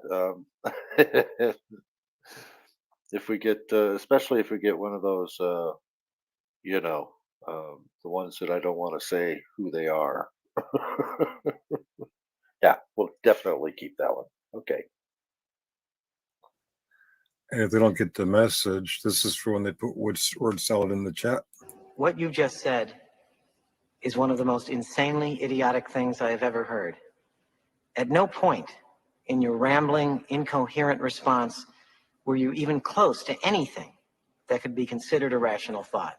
Speaker 1: If we get, especially if we get one of those, you know, the ones that I don't want to say who they are. Yeah, we'll definitely keep that one. Okay.
Speaker 3: And if they don't get the message, this is for when they put word salad in the chat.
Speaker 6: What you just said is one of the most insanely idiotic things I have ever heard. At no point in your rambling, incoherent response were you even close to anything that could be considered a rational thought.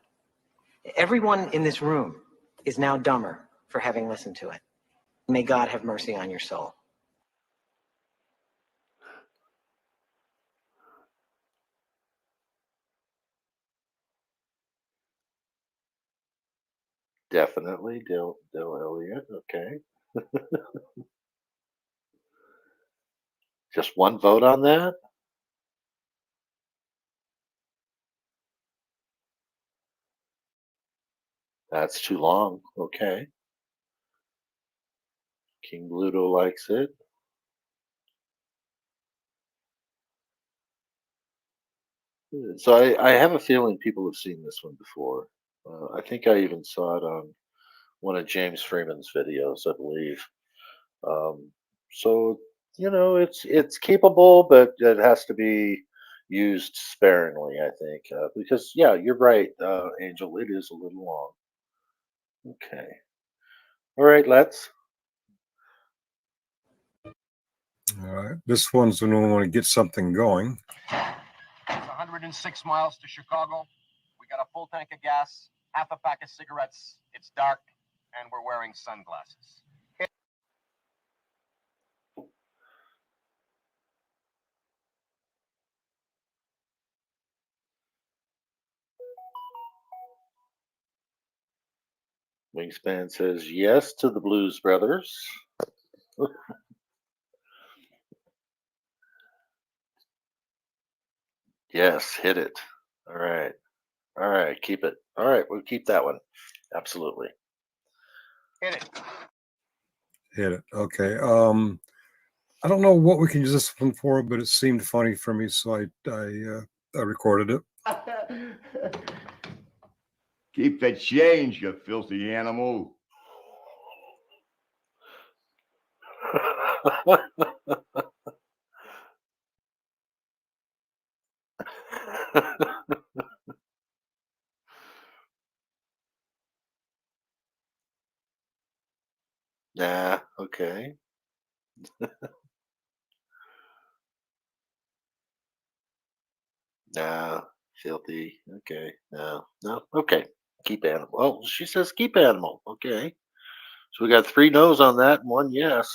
Speaker 6: Everyone in this room is now dumber for having listened to it. May God have mercy on your soul.
Speaker 1: Definitely, Dale Elliott. Okay. Just one vote on that? That's too long. Okay. King Bluto likes it. So I have a feeling people have seen this one before. I think I even saw it on one of James Freeman's videos, I believe. Um, so it's capable, but it has to be used sparingly, I think, because yeah, you're right, Angel. It is a little long. Okay. All right, let's.
Speaker 3: All right. This one's when we want to get something going.
Speaker 10: It's 106 miles to Chicago. We got a full tank of gas, half a pack of cigarettes. It's dark, and we're wearing sunglasses.
Speaker 1: Wingspan says yes to the Blues Brothers. Yes, hit it. All right. All right, keep it. All right, we'll keep that one. Absolutely.
Speaker 10: Hit it.
Speaker 3: Hit it. Okay. I don't know what we can use this one for, but it seemed funny for me, so I recorded it.
Speaker 9: Keep the change, you filthy animal.
Speaker 1: Nah, okay. Nah, filthy. Okay, no, no, okay. Keep animal. Oh, she says keep animal. Okay. So we got 3 no's on that and 1 yes.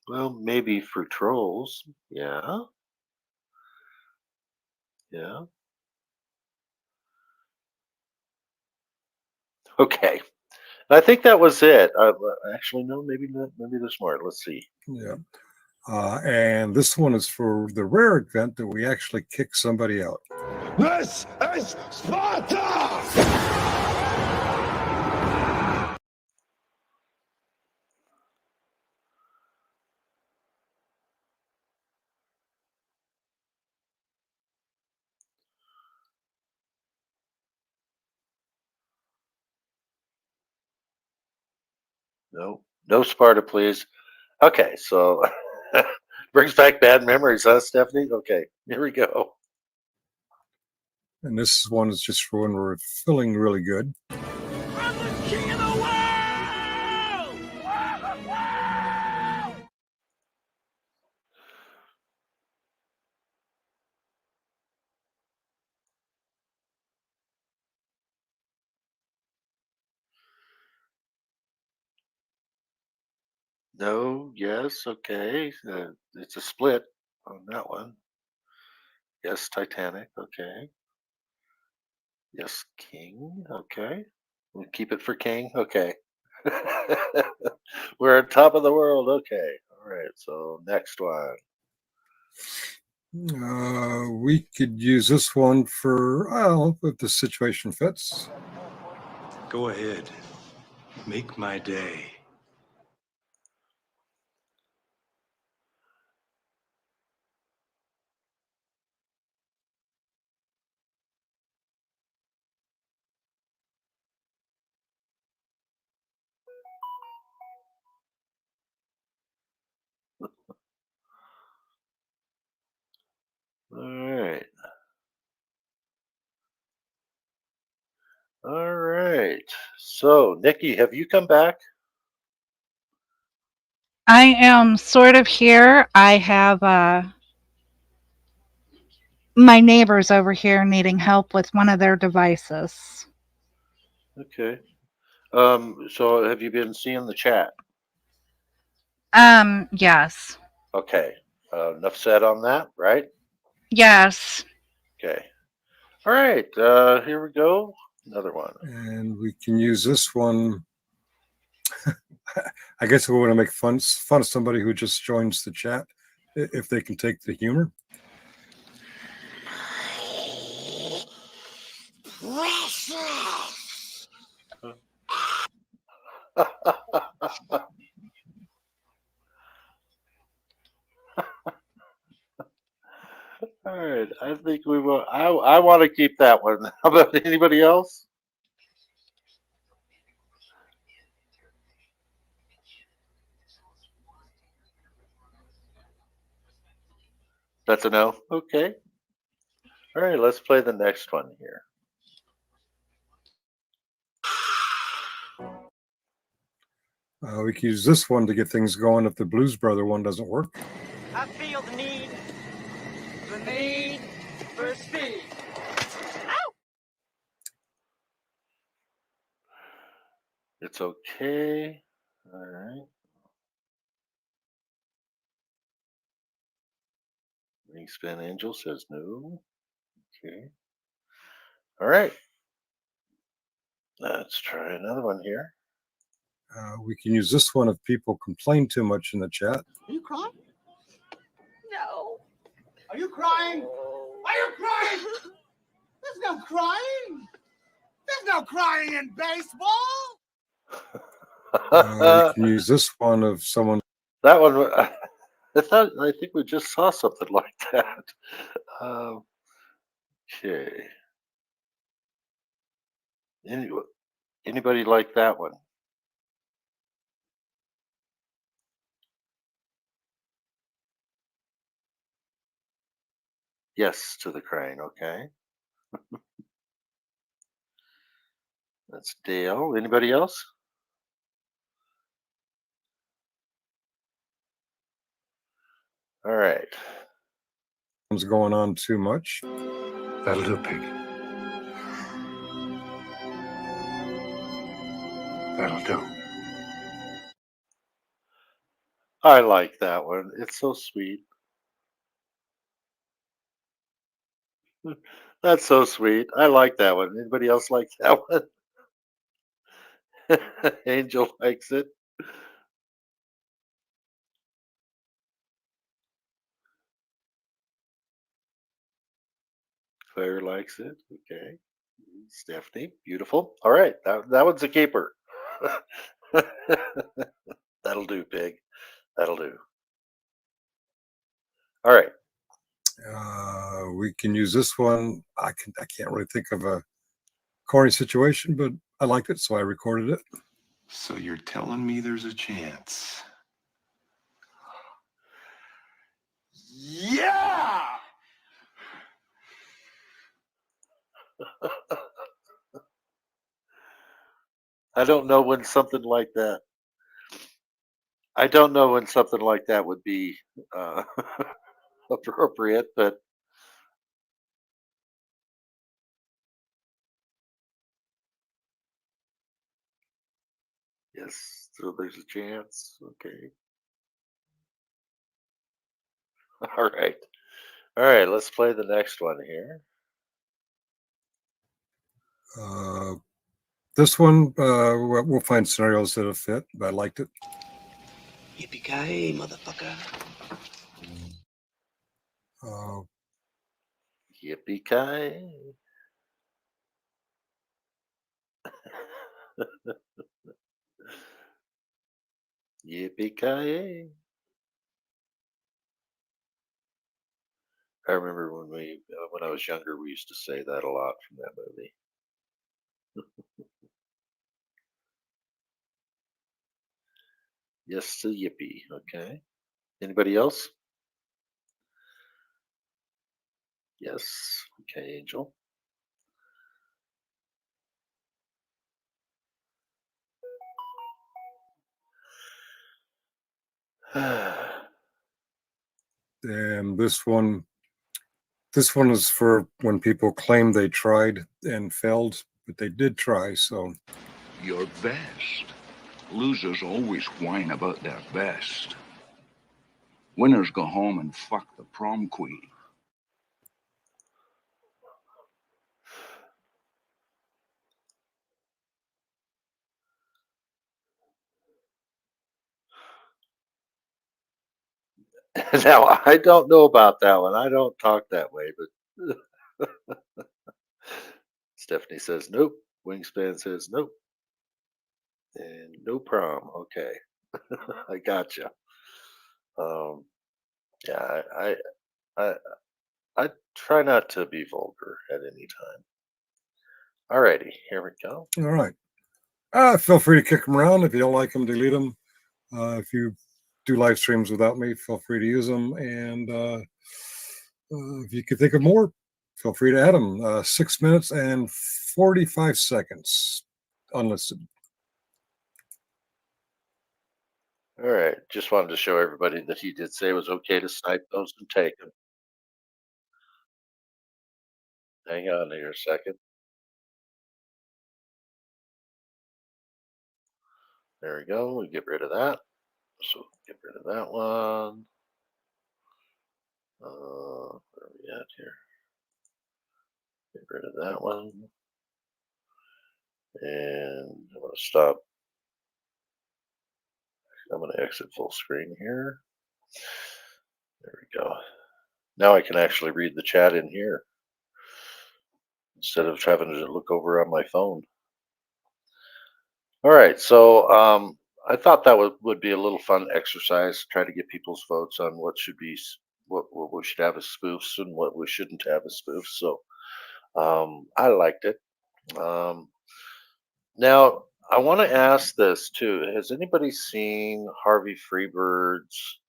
Speaker 1: Well, maybe for trolls. Yeah. Yeah. Okay. I think that was it. Actually, no, maybe not. Maybe there's more. Let's see.
Speaker 3: Yeah. And this one is for the rare event that we actually kick somebody out.
Speaker 9: This is Sparta!
Speaker 1: No, no Sparta, please. Okay, so brings back bad memories, huh, Stephanie? Okay, here we go.
Speaker 3: And this one is just for when we're feeling really good.
Speaker 10: I'm the king of the world!
Speaker 1: No, yes, okay. It's a split on that one. Yes, Titanic, okay. Yes, King, okay. We'll keep it for King, okay. We're on top of the world, okay. All right, so next one.
Speaker 3: We could use this one for, well, if the situation fits.
Speaker 11: Go ahead. Make my day.
Speaker 1: All right. All right. So, Nikki, have you come back?
Speaker 2: I am sort of here. I have my neighbors over here needing help with one of their devices.
Speaker 1: Okay. So have you been seeing the chat?
Speaker 2: Yes.
Speaker 1: Okay. Enough said on that, right?
Speaker 2: Yes.
Speaker 1: Okay. All right. Here we go. Another one.
Speaker 3: And we can use this one. I guess we want to make fun of somebody who just joins the chat, if they can take the humor.
Speaker 1: All right. I think we will. I want to keep that one. How about anybody else? That's a no. Okay. All right. Let's play the next one here.
Speaker 3: We can use this one to get things going if the Blues Brother one doesn't work.
Speaker 6: I feel the need for speed.
Speaker 1: It's okay. All right. Wingspan Angel says no. Okay. All right. Let's try another one here.
Speaker 3: We can use this one if people complain too much in the chat.
Speaker 5: Are you crying? No.
Speaker 10: Are you crying? Are you crying? There's no crying. There's no crying in baseball.
Speaker 3: We can use this one if someone.
Speaker 1: That one. I think we just saw something like that. Okay. Anybody like that one? Yes to the crane. Okay. That's Dale. Anybody else? All right.
Speaker 3: Going on too much.
Speaker 11: That'll do, pig. That'll do.
Speaker 1: I like that one. It's so sweet. That's so sweet. I like that one. Anybody else like that one? Angel likes it. Claire likes it. Okay. Stephanie, beautiful. All right, that one's a keeper. That'll do, pig. That'll do. All right.
Speaker 3: We can use this one. I can't really think of a corny situation, but I liked it, so I recorded it.
Speaker 11: So you're telling me there's a chance?
Speaker 10: Yeah.
Speaker 1: I don't know when something like that. I don't know when something like that would be uh, appropriate, but yes. So there's a chance. Okay. All right. All right, let's play the next one here.
Speaker 3: This one, we'll find scenarios that'll fit, but I liked it.
Speaker 5: Yippee-ki-yay, motherfucker.
Speaker 1: Yippee-ki-yay. Yippee-ki-yay. I remember when I was younger, we used to say that a lot from that movie. Yes, the yippee. Okay. Anybody else? Yes. Okay, Angel.
Speaker 3: And this one is for when people claim they tried and failed, but they did try. So
Speaker 12: Your best. Losers always whine about their best. Winners go home and fuck the prom queen.
Speaker 1: Now, I don't know about that one. I don't talk that way, but Stephanie says nope. Wingspan says nope. And no prom. Okay. I gotcha. Yeah, I try not to be vulgar at any time. Alrighty, here we go.
Speaker 3: all right. Feel free to kick them around. If you don't like them, delete them. If you do live streams without me, feel free to use them. And if you can think of more, feel free to add them. 6 minutes and 45 seconds unlisted.
Speaker 1: All right, just wanted to show everybody that he did say it was okay to snipe those and take them. Hang on here a second. There we go. We get rid of that. So get rid of that one. Where are we at here? Get rid of that one. And I'm going to stop. I'm going to exit full screen here. There we go. Now I can actually read the chat in here instead of having to look over on my phone. All right, so I thought that would be a little fun exercise, try to get people's votes on what should be what we should have as spoofs and what we shouldn't have as spoofs. So I liked it. Now I want to ask this too: has anybody seen Harvey Freebird's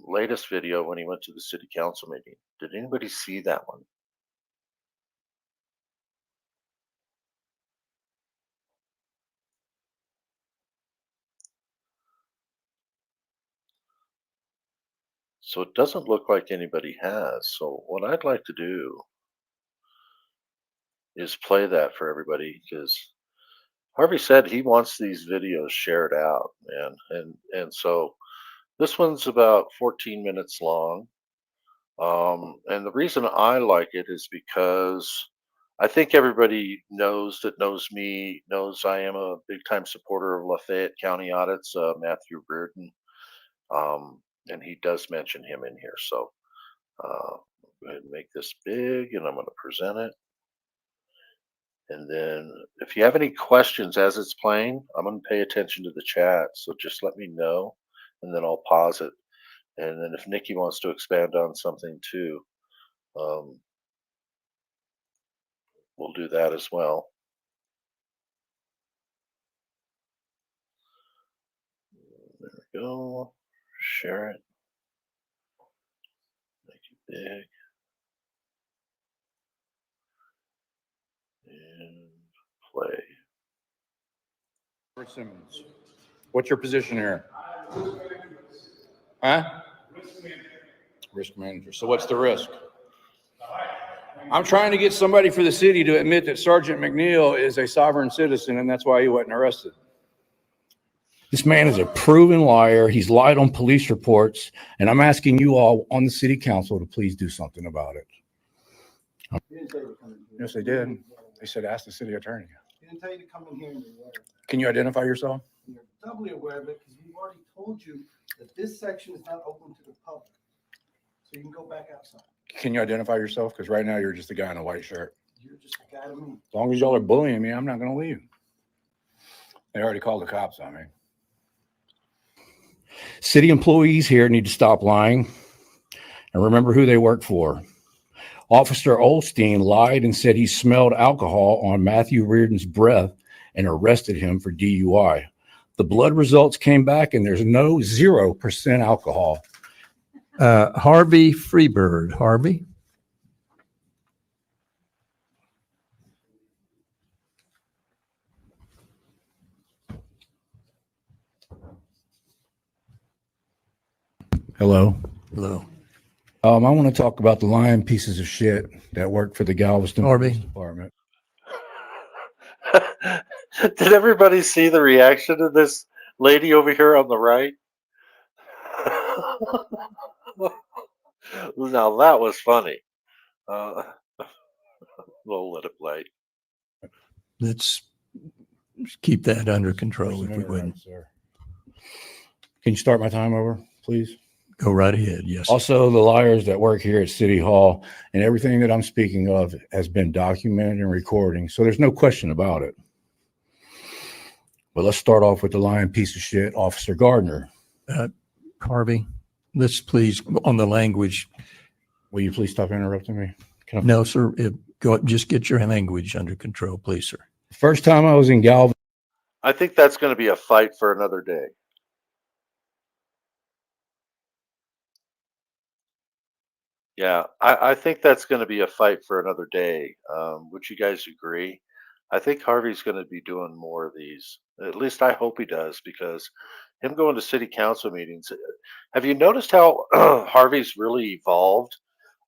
Speaker 1: latest video when he went to the city council meeting? Did anybody see that one? So it doesn't look like anybody has. So what I'd like to do is play that for everybody, because Harvey said he wants these videos shared out, man. And so this one's about 14 minutes long. And the reason I like it is because I think everybody that knows me knows I am a big time supporter of Lafayette County Audits, Matthew Reardon. And he does mention him in here. So go ahead and make this big, and I'm going to present it. And then if you have any questions as it's playing, I'm going to pay attention to the chat. So just let me know, and then I'll pause it. And then if Nikki wants to expand on something too, we'll do that as well. There we go. Share it. Make it big. And play.
Speaker 13: Simmons, what's your position here? Huh? Risk manager. So what's the risk? I'm trying to get somebody for the city to admit that Sergeant McNeil is a sovereign citizen, and that's why he wasn't arrested. This man is a proven liar. He's lied on police reports, and I'm asking you all on the city council to please do something about it. Yes, they did. They said, ask the city attorney.
Speaker 14: He didn't tell you to come in here and you're aware of that.
Speaker 13: Can you identify yourself?
Speaker 14: And you're doubly aware of it because we've already told you that this section is not open to the public. So you can go back outside.
Speaker 13: Can you identify yourself? Because right now you're just a guy in a white shirt.
Speaker 14: You're just a guy to me.
Speaker 13: As long as y'all are bullying me, I'm not going to leave. They already called the cops on me. City employees here need to stop lying and remember who they work for. Officer Olstein lied and said he smelled alcohol on Matthew Reardon's breath and arrested him for DUI. The blood results came back and there's no 0% alcohol.
Speaker 15: Harvey Freebird. Harvey?
Speaker 13: Hello.
Speaker 15: Hello.
Speaker 13: I want to talk about the lying pieces of shit that work for the Galveston Police Department.
Speaker 1: Did everybody see the reaction of this lady over here on the right? Now that was funny. We'll let it play.
Speaker 15: Let's keep that under control if we would.
Speaker 13: Can you start my time over, please?
Speaker 15: Go right ahead. Yes.
Speaker 13: Also, the liars that work here at City Hall and everything that I'm speaking of has been documented and recording, so there's no question about it. But let's start off with the lying piece of shit, Officer Gardner.
Speaker 15: Harvey, let's please, on the language.
Speaker 13: Will you please stop interrupting me?
Speaker 15: No, sir. Just get your language under control, please, sir.
Speaker 13: First time I was in Galveston.
Speaker 1: I think that's going to be a fight for another day. Yeah, I think that's going to be a fight for another day. Would you guys agree? I think Harvey's going to be doing more of these. At least I hope he does, because him going to city council meetings. Have you noticed how Harvey's really evolved?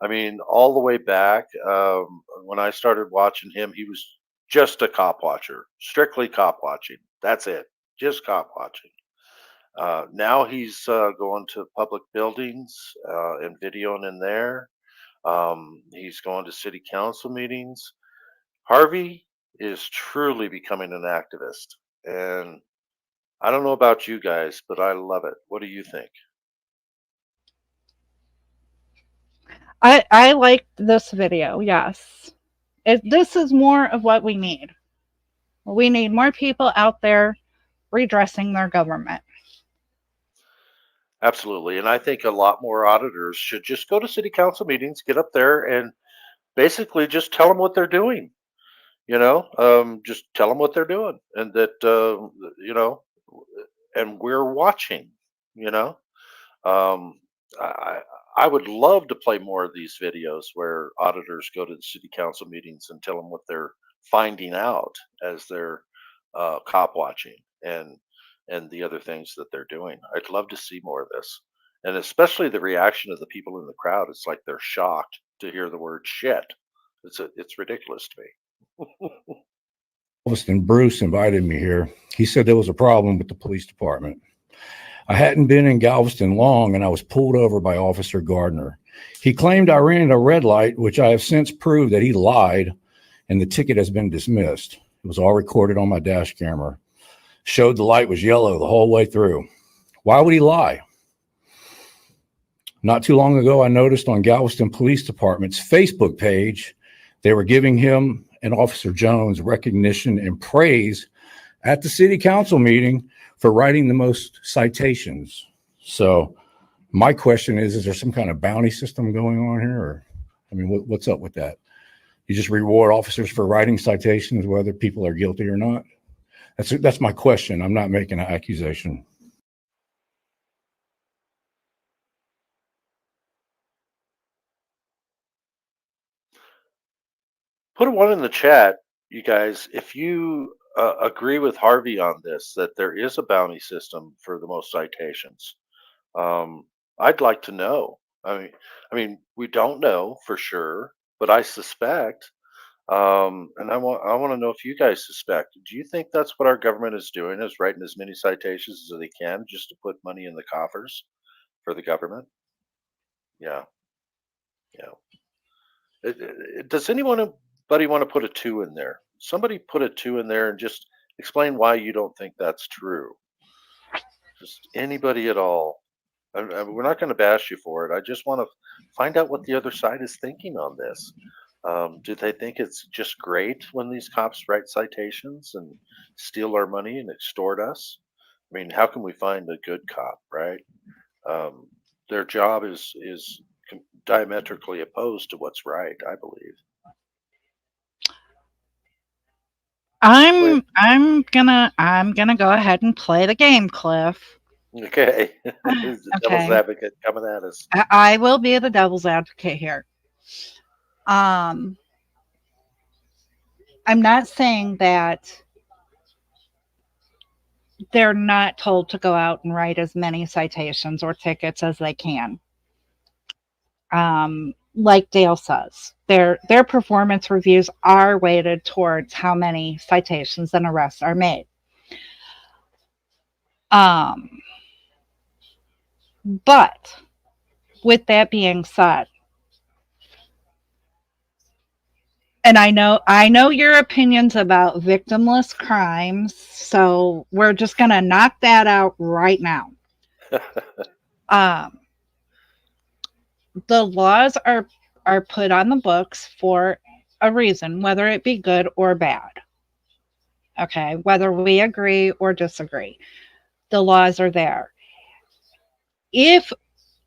Speaker 1: I mean, all the way back when I started watching him, he was just a cop watcher, strictly cop watching. That's it, just cop watching. Now he's going to public buildings and videoing in there. He's going to city council meetings. Harvey is truly becoming an activist. And I don't know about you guys, but I love it. What do you think?
Speaker 2: I liked this video, yes. This is more of what we need. We need more people out there redressing their government.
Speaker 1: Absolutely. And I think a lot more auditors should just go to city council meetings, get up there and basically just tell them what they're doing. Just tell them what they're doing, and that, and we're watching, you know. Um, I would love to play more of these videos where auditors go to the city council meetings and tell them what they're finding out as they're cop watching and the other things that they're doing. I'd love to see more of this, and especially the reaction of the people in the crowd. It's like they're shocked to hear the word shit. It's ridiculous to me.
Speaker 13: Galveston, Bruce invited me here. He said there was a problem with the police department. I hadn't been in Galveston long, and I was pulled over by Officer Gardner. He claimed I ran a red light, which I have since proved that he lied, and the ticket has been dismissed. It was all recorded on my dash camera. Showed the light was yellow the whole way through. Why would he lie? Not too long ago, I noticed on Galveston Police Department's Facebook page, they were giving him and Officer Jones recognition and praise at the city council meeting for writing the most citations. So my question is there some kind of bounty system going on here? Or, I mean, what's up with that? You just reward officers for writing citations, whether people are guilty or not? That's my question. I'm not making an accusation.
Speaker 1: Put a one in the chat, you guys, if you agree with Harvey on this, that there is a bounty system for the most citations. I'd like to know. I mean, we don't know for sure, but I suspect And I want to know if you guys suspect. Do you think that's what our government is doing? Is writing as many citations as they can just to put money in the coffers for the government? Yeah, yeah. Does anybody want to put a two in there? Somebody put a two in there and just explain why you don't think that's true. Just anybody at all. We're not going to bash you for it. I just want to find out what the other side is thinking on this. Do they think it's just great when these cops write citations and steal our money and extort us? I mean, how can we find a good cop, right? Um, their job is diametrically opposed to what's right, I believe. Wait,
Speaker 2: I'm gonna go ahead and play the game, Cliff.
Speaker 1: okay, the devil's
Speaker 2: Okay.
Speaker 1: advocate coming at us.
Speaker 2: I will be the devil's advocate here. Um, I'm not saying that they're not told to go out and write as many citations or tickets as they can. Like Dale says, their performance reviews are weighted towards how many citations and arrests are made. Um, but with that being said, and I know your opinions about victimless crimes, so we're just gonna knock that out right now. Um, the laws are put on the books for a reason, whether it be good or bad. Okay, whether we agree or disagree, the laws are there. If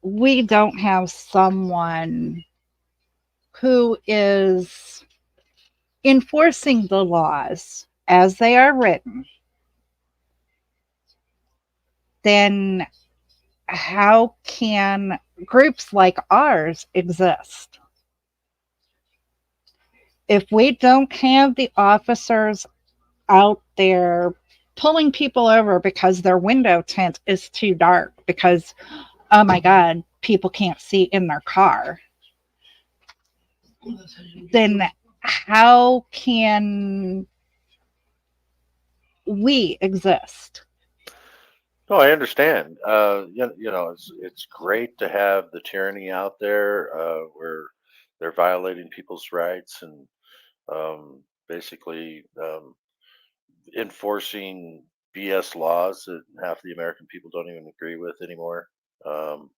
Speaker 2: we don't have someone who is enforcing the laws as they are written, then how can groups like ours exist? If we don't have the officers out there pulling people over because their window tint is too dark because, oh my God, people can't see in their car, then how can we exist?
Speaker 1: No, I understand. It's great to have the tyranny out there where they're violating people's rights and basically enforcing BS laws that half the American people don't even agree with anymore. Um,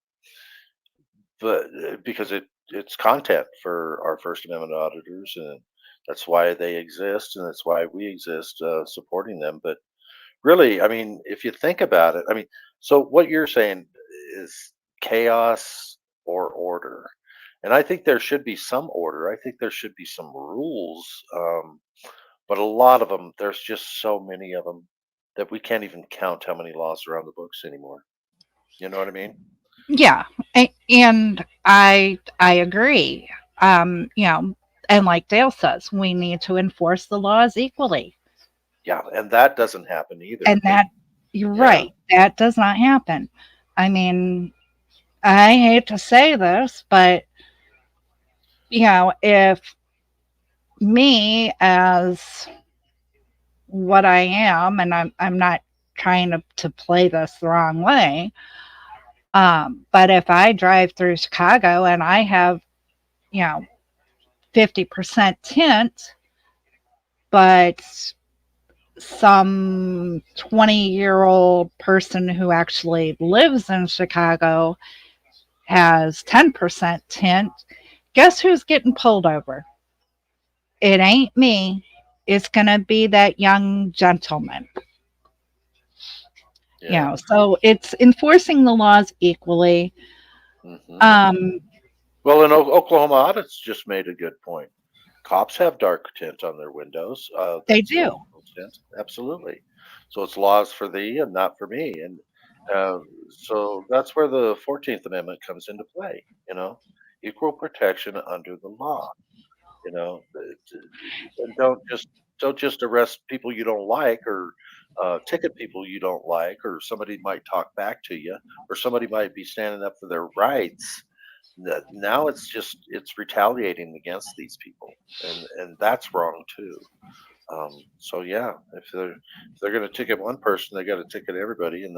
Speaker 1: but because it's content for our First Amendment auditors, and that's why they exist, and that's why we exist supporting them. But really, I mean, if you think about it, I mean, so what you're saying is chaos or order. And I think there should be some order. I think there should be some rules. But a lot of them, there's just so many of them that we can't even count how many laws are on the books anymore. You know what I mean?
Speaker 2: Yeah, and I agree. And like Dale says, we need to enforce the laws equally.
Speaker 1: Yeah, and that doesn't happen either.
Speaker 2: And that you're
Speaker 1: Yeah.
Speaker 2: right, that does not happen. I mean, I hate to say this, but if me as what I am, and I'm not trying to play this the wrong way, but if I drive through Chicago and I have, you know, 50% tint, but some 20-year-old person who actually lives in Chicago has 10% tint, guess who's getting pulled over? It ain't me. It's going to be that young gentleman.
Speaker 1: Yeah.
Speaker 2: So it's enforcing the laws equally.
Speaker 1: Mhm. Well, in Oklahoma audits just made a good point. Cops have dark tint on their windows.
Speaker 2: They
Speaker 1: That's
Speaker 2: do.
Speaker 1: illegal tint. Absolutely. So it's laws for thee and not for me. And so that's where the 14th Amendment comes into play, equal protection under the law, and don't just arrest people you don't like or ticket people you don't like, or somebody might talk back to you, or somebody might be standing up for their rights. now it's retaliating against these people, and that's wrong too. So yeah, if they're going to ticket one person, they got to ticket everybody, and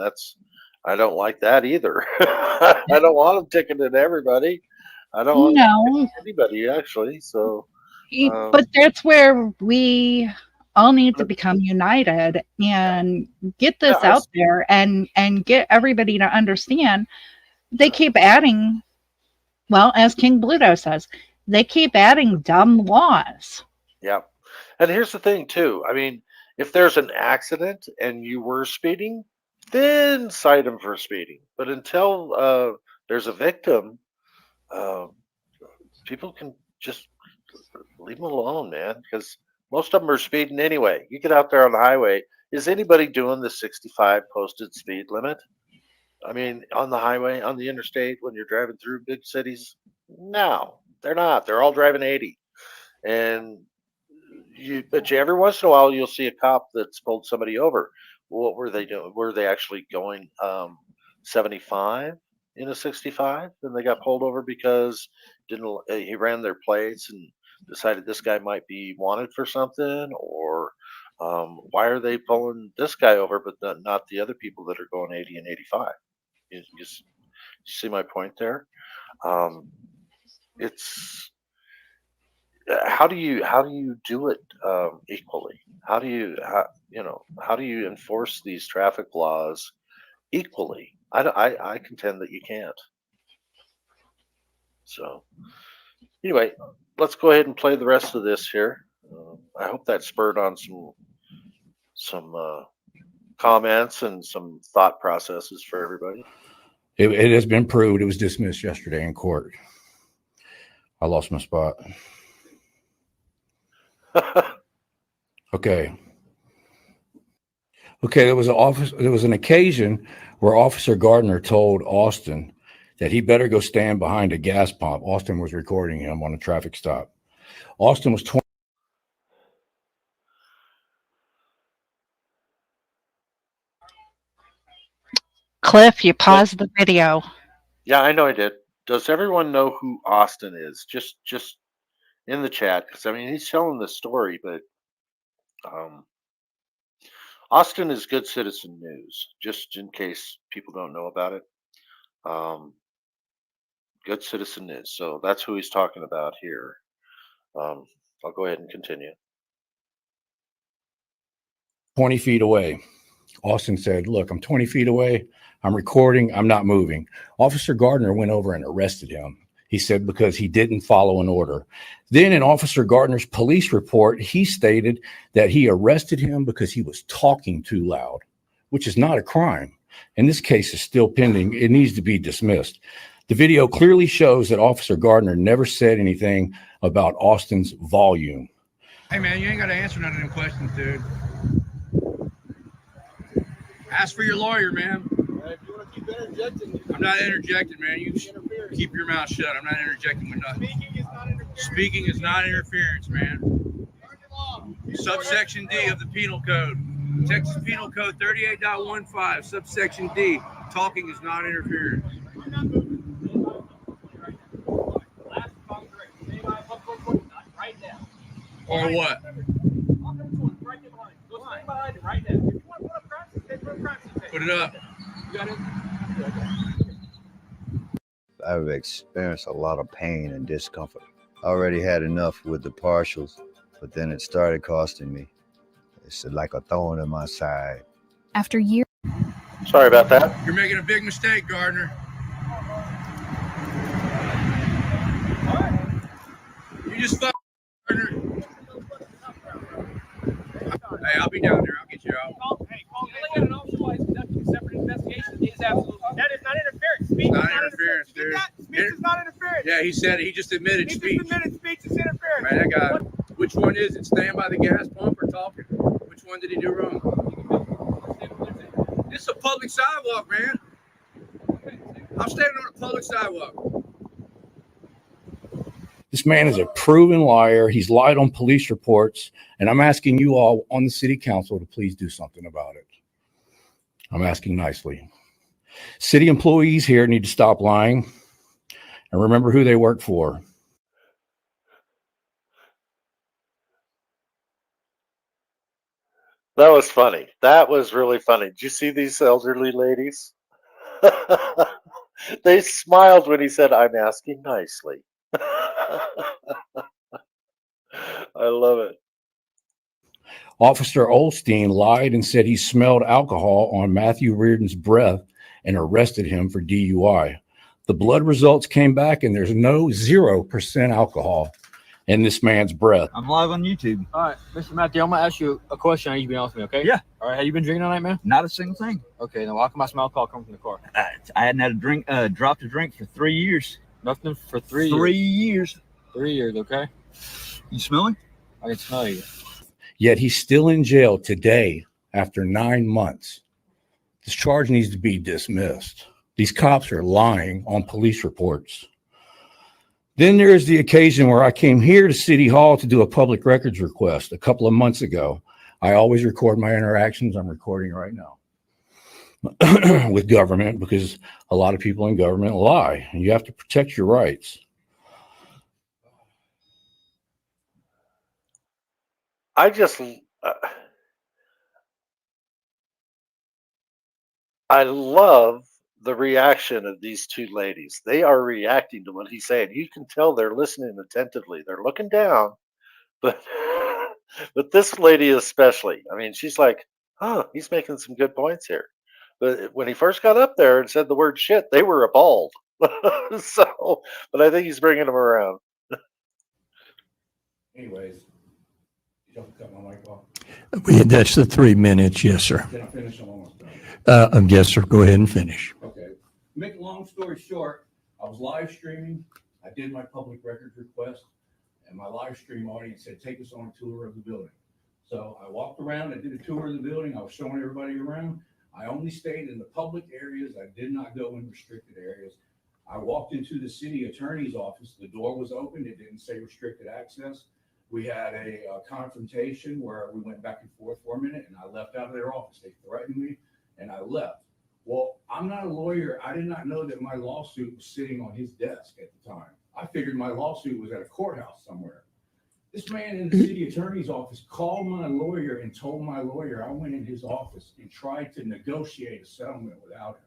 Speaker 1: I don't like that either. I don't want them ticketing everybody. I don't want
Speaker 2: No,
Speaker 1: anybody actually. So,
Speaker 2: but that's where we all need to become united and get this
Speaker 1: yeah,
Speaker 2: out there and get everybody to understand. They keep adding, well, as King Bluto says, they keep adding dumb laws.
Speaker 1: yeah. And here's the thing too. I mean, if there's an accident and you were speeding, then cite them for speeding. But until there's a victim, uh, people can just leave them alone, man, because most of them are speeding anyway. You get out there on the highway. Is anybody doing the 65 posted speed limit? I mean, on the highway, on the interstate, when you're driving through big cities? No, they're not. They're all driving 80. And but every once in a while, you'll see a cop that's pulled somebody over. What were they doing? Were they actually going 75 in a 65? And they got pulled over because he ran their plates and decided this guy might be wanted for something, or why are they pulling this guy over but not the other people that are going 80 and 85? You see my point there? It's how do you do it equally? How do you enforce these traffic laws equally? I contend that you can't. So anyway, let's go ahead and play the rest of this here. I hope that spurred on some comments and some thought processes for everybody.
Speaker 13: It has been proved. It was dismissed yesterday in court. I lost my spot. Okay. There was an occasion where Officer Gardner told Austin that he better go stand behind a gas pump. Austin was recording him on a traffic stop. Austin was 20.
Speaker 2: Cliff, you paused the video.
Speaker 1: Yeah, I know I did. Does everyone know who Austin is? Just in the chat, because I mean he's telling the story, but Austin is Good Citizen News. Just in case people don't know about it, Good Citizen News. So that's who he's talking about here. I'll go ahead and continue.
Speaker 13: 20 feet away. Austin said, "Look, I'm 20 feet away. I'm recording. I'm not moving." Officer Gardner went over and arrested him. He said because he didn't follow an order. Then in Officer Gardner's police report, he stated that he arrested him because he was talking too loud, which is not a crime. And this case is still pending. It needs to be dismissed. The video clearly shows that Officer Gardner never said anything about Austin's volume.
Speaker 16: Hey, man, you ain't got to answer none of them questions, dude. Ask for your lawyer, man.
Speaker 17: If you want to keep interjecting,
Speaker 16: I'm not interjecting, man. You keep your mouth shut. I'm not interjecting with nothing. Speaking is not interference, man. Subsection D of the Penal Code. Texas Penal Code 38.15, subsection D. Talking is not interference. Or what? Put it up.
Speaker 18: I've experienced a lot of pain and discomfort. I already had enough with the partials, but then it started costing me. It's like a thorn in my side.
Speaker 19: After years.
Speaker 1: Sorry about that.
Speaker 16: You're making a big mistake, Gardner. You just fuck, Gardner. Hey, I'll be down there. I'll get you out.
Speaker 20: Hey, call an officer while he's conducting a separate investigation. It is absolutely. That is not interference. Speech
Speaker 16: It's not interference, dude.
Speaker 20: Speech is not interference.
Speaker 16: Yeah, he said he just admitted speech.
Speaker 20: He just admitted speech is interference.
Speaker 16: Man, that guy. Which one is it? Staying by the gas pump or talking? Which one did he do wrong? This is a public sidewalk, man. I'm standing on a public sidewalk.
Speaker 13: This man is a proven liar. He's lied on police reports. And I'm asking you all on the city council to please do something about it. I'm asking nicely. City employees here need to stop lying. and remember who they work for.
Speaker 1: That was funny. That was really funny. Did you see these elderly ladies? They smiled when he said, "I'm asking nicely." I love it.
Speaker 13: Officer Olstein lied and said he smelled alcohol on Matthew Reardon's breath and arrested him for DUI. The blood results came back and there's no 0% alcohol in this man's breath.
Speaker 19: I'm live on YouTube.
Speaker 20: All right, Mr. Matthew, I'm gonna ask you a question. I need you to be honest with me, okay?
Speaker 19: Yeah.
Speaker 20: All right. Have you been drinking all night, man?
Speaker 19: Not a single thing.
Speaker 20: Okay. Then why come I smell alcohol coming from the car?
Speaker 19: I hadn't had a drink, dropped a drink for 3 years.
Speaker 20: Nothing for 3 years.
Speaker 19: 3 years.
Speaker 20: 3 years. Okay.
Speaker 19: You smelling?
Speaker 20: I can smell you.
Speaker 13: Yet he's still in jail today after 9 months. This charge needs to be dismissed. These cops are lying on police reports. Then there's the occasion where I came here to City Hall to do a public records request a couple of months ago. I always record my interactions. I'm recording right now with government because a lot of people in government lie, and you have to protect your rights.
Speaker 1: I just, I love the reaction of these two ladies. They are reacting to what he's saying. You can tell they're listening attentively. They're looking down, but but this lady especially. I mean, she's like, "Oh, he's making some good points here." But when he first got up there and said the word "shit," they were appalled. So, but I think he's bringing them around.
Speaker 13: Anyways, you don't cut my mic off.
Speaker 15: That's the 3 minutes. Yes, sir.
Speaker 13: Can I finish? I'm almost done.
Speaker 15: Yes, sir. Go ahead and finish.
Speaker 13: Okay. Make a long story short, I was live streaming. I did my public records request, and my live stream audience said, "Take us on a tour of the building." So I walked around. I did a tour of the building. I was showing everybody around. I only stayed in the public areas. I did not go in restricted areas. I walked into the city attorney's office. The door was open. It didn't say restricted access. We had a confrontation where we went back and forth for a minute, and I left out of their office. They threatened me, and I left. Well, I'm not a lawyer. I did not know that my lawsuit was sitting on his desk at the time. I figured my lawsuit was at a courthouse somewhere. This man in the city attorney's office called my lawyer and told my lawyer I went in his office and tried to negotiate a settlement without him.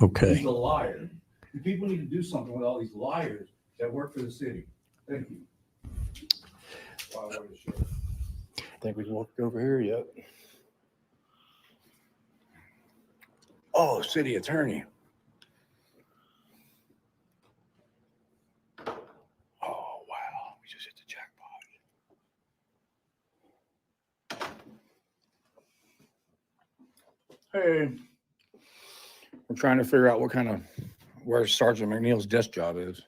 Speaker 15: Okay.
Speaker 13: He's a liar. And people need to do something with all these liars that work for the city. Thank you. Wow, what a show.
Speaker 19: Think we can walk over here yet?
Speaker 13: Oh, city attorney. Oh, wow. We just hit the jackpot. Hey, we're trying to figure out where Sergeant McNeil's desk job is.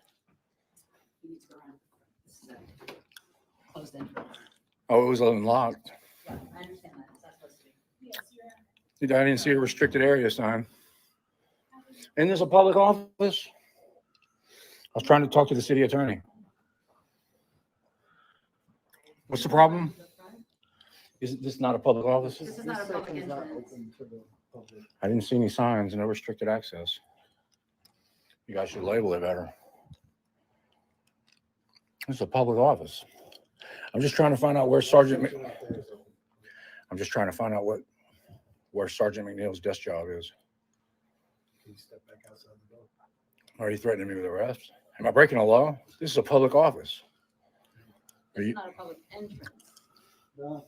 Speaker 13: Oh, it was unlocked.
Speaker 21: Yeah, I understand that. It's not supposed to be. Yes,
Speaker 13: I didn't see a restricted area sign. Isn't this a public office? I was trying to talk to the city attorney. What's the problem? Is this not a public office?
Speaker 21: This is not a public entrance.
Speaker 13: I didn't see any signs, no restricted access. You guys should label it better. It's a public office. I'm just trying to find out where Sergeant McNeil's desk job is.
Speaker 14: Can you step back outside the door?
Speaker 13: Are you threatening me with arrest? Am I breaking a law? This is a public office.
Speaker 21: This is not a public entrance.
Speaker 14: No.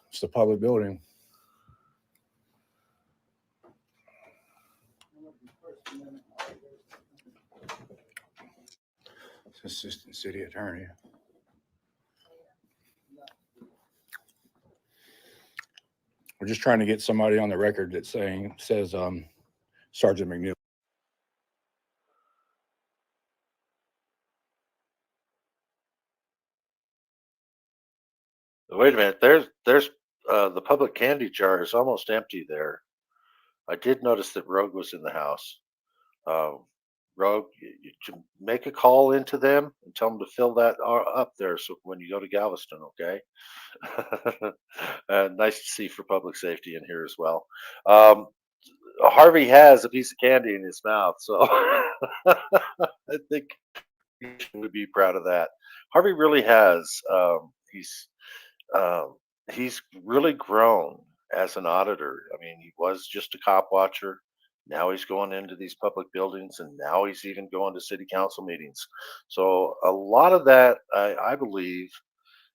Speaker 13: It's a public building. It's Assistant City Attorney. We're just trying to get somebody on the record that says Sergeant McNeil.
Speaker 1: Wait a minute. There's the public candy jar is almost empty there. I did notice that Rogue was in the house. Rogue, you make a call into them and tell them to fill that up there. So when you go to Galveston, okay. Nice to see for public safety in here as well. Harvey has a piece of candy in his mouth, so I think would be proud of that. Harvey really has. Um, he's really grown as an auditor. I mean, he was just a cop watcher. Now he's going into these public buildings, and now he's even going to city council meetings. So a lot of that, I believe,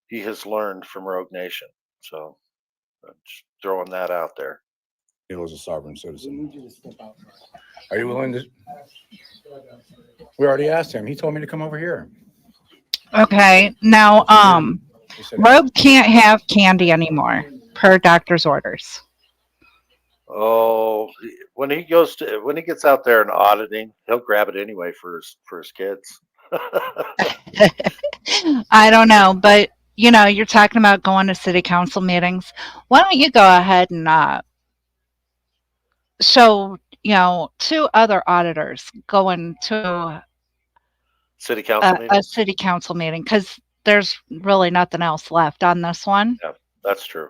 Speaker 1: he has learned from Rogue Nation. So I'm just throwing that out there.
Speaker 13: He was a sovereign citizen.
Speaker 14: need you to step out.
Speaker 13: Are you willing to? We already asked him. He told me to come over here.
Speaker 2: Okay. Now,
Speaker 13: He said,
Speaker 2: Rogue can't have candy anymore per doctor's orders.
Speaker 1: Oh, when he gets out there and auditing, he'll grab it anyway for his kids.
Speaker 2: I don't know, but you're talking about going to city council meetings. Why don't you go ahead and show, two other auditors going to
Speaker 1: City council
Speaker 2: a
Speaker 1: meeting.
Speaker 2: city council meeting, because there's really nothing else left on this one.
Speaker 1: Yeah, that's true.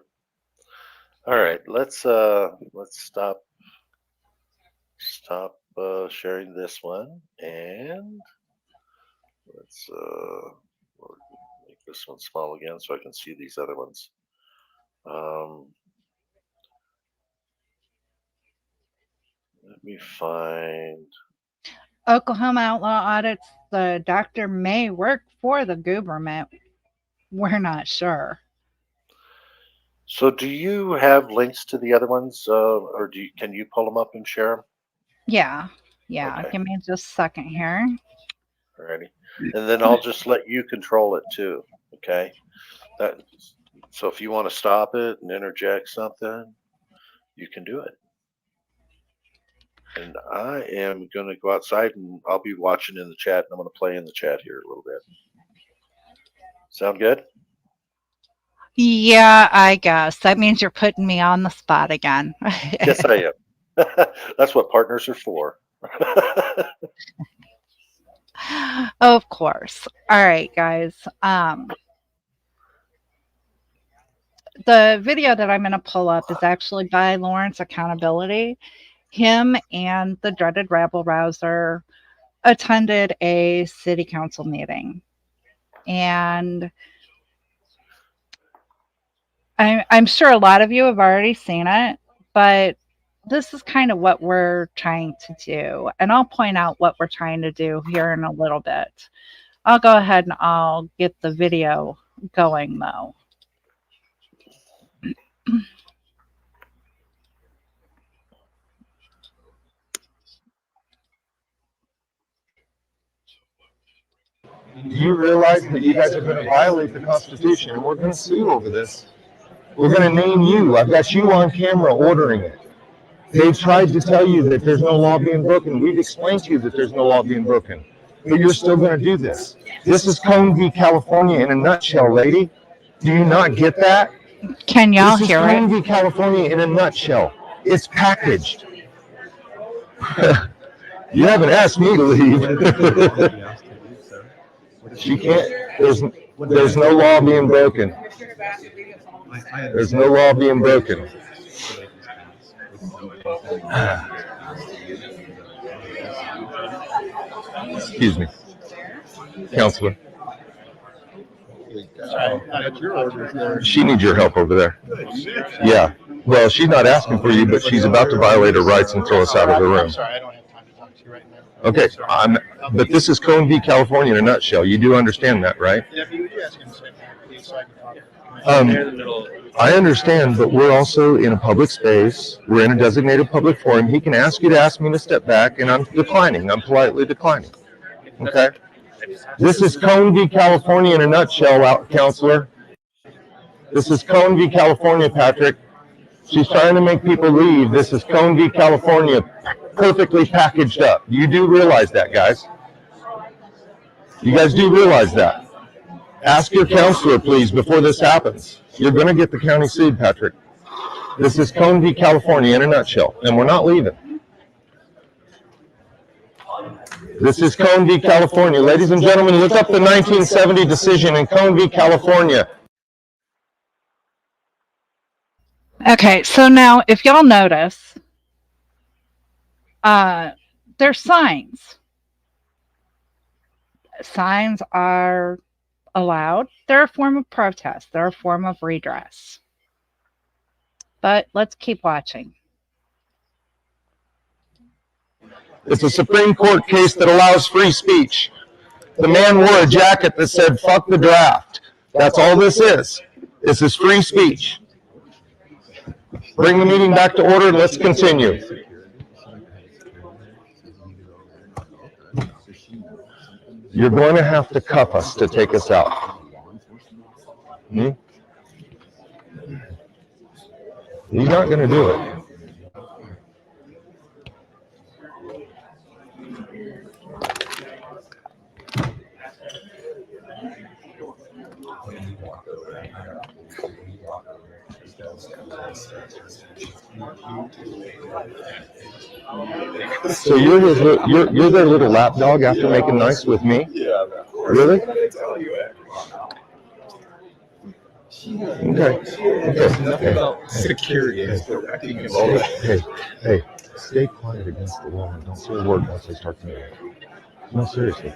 Speaker 1: All right, let's stop sharing this one, and let's make this one small again so I can see these other ones. Let me find.
Speaker 2: Oklahoma outlaw audits. The doctor may work for the government. We're not sure.
Speaker 1: So, do you have links to the other ones, or can you pull them up and share them?
Speaker 2: Yeah.
Speaker 1: Okay.
Speaker 2: Give me just a second here.
Speaker 1: Alrighty, and then I'll just let you control it too. Okay. So if you want to stop it and interject something, you can do it. And I am going to go outside, and I'll be watching in the chat, and I'm going to play in the chat here a little bit. Sound good?
Speaker 2: Yeah, I guess. That means you're putting me on the spot again.
Speaker 1: Yes, I am. That's what partners are for.
Speaker 2: Of course. All right, guys. The video that I'm going to pull up is actually by Lawrence Accountability. Him and the dreaded rabble rouser attended a city council meeting. And I'm sure a lot of you have already seen it, but this is kind of what we're trying to do. And I'll point out what we're trying to do here in a little bit. I'll go ahead and I'll get the video going, though.
Speaker 4: Do you realize that you guys are going to violate the Constitution, and we're going to sue over this? We're going to name you. I've got you on camera ordering it. They've tried to tell you that there's no law being broken. We've explained to you that there's no law being broken. But you're still going to do this. This is Cone v. California in a nutshell, lady. Do you not get that?
Speaker 2: Can y'all hear
Speaker 4: This is Cone
Speaker 2: it?
Speaker 4: v. California in a nutshell. It's packaged. You haven't asked me to leave. She can't. There's no law being broken. There's no law being broken. Excuse me, Counselor. She needs your help over there. Yeah. Well, she's not asking for you, but she's about to violate her rights and throw us out of the room.
Speaker 17: Sorry, I don't have time to talk to you right now.
Speaker 4: Okay, but this is Cone v. California in a nutshell. You do understand that, right?
Speaker 17: Yeah, if you would ask him to say that, please, so I can talk.
Speaker 4: I understand, but we're also in a public space. We're in a designated public forum. He can ask you to ask me to step back, and I'm declining. I'm politely declining. Okay? This is Cone v. California in a nutshell, Counselor. This is Cone v. California, Patrick. She's trying to make people leave. This is Cone v. California, perfectly packaged up. You do realize that, guys. You guys do realize that. Ask your counselor, please, before this happens. You're going to get the county sued, Patrick. This is Cone v. California in a nutshell, and we're not leaving. This is Cone v. California. Ladies and gentlemen, look up the 1970 decision in Cone v. California.
Speaker 2: Okay, so now if y'all notice, there's signs. signs are allowed. They're a form of protest. They're a form of redress. But let's keep watching.
Speaker 4: It's a Supreme Court case that allows free speech. The man wore a jacket that said, "Fuck the draft." That's all this is. This is free speech. Bring the meeting back to order. Let's continue. You're going to have to cuff us to take us out. Hmm? You're not going to do it. So you're their little lapdog after making nice with me? Yeah. Really? Okay.
Speaker 11: Security is directing him.
Speaker 4: Hey, stay quiet against the wall and don't say a word once I start to move. No, seriously.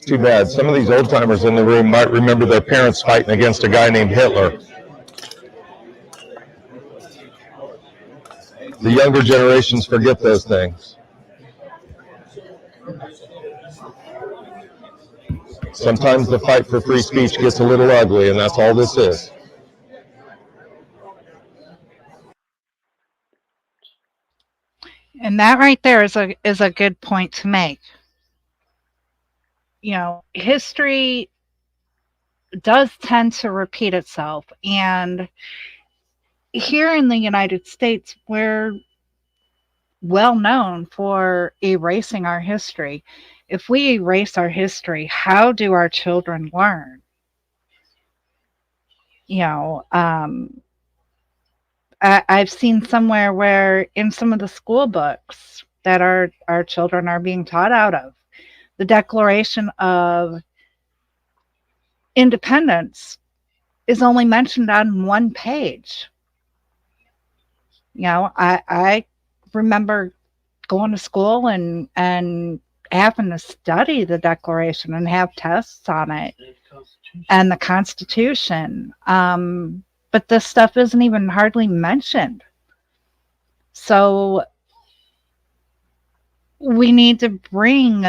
Speaker 4: Too bad. Some of these old timers in the room might remember their parents fighting against a guy named Hitler. The younger generations forget those things. Sometimes the fight for free speech gets a little ugly, and that's all this is.
Speaker 2: And that right there is a good point to make. You know, history does tend to repeat itself, and here in the United States, we're well known for erasing our history. If we erase our history, how do our children learn? You know, I've seen somewhere where in some of the school books that our children are being taught out of, the Declaration of Independence is only mentioned on one page. You know, I remember going to school and having to study the Declaration and have tests on it and the Constitution. But this stuff isn't even hardly mentioned. So we need to bring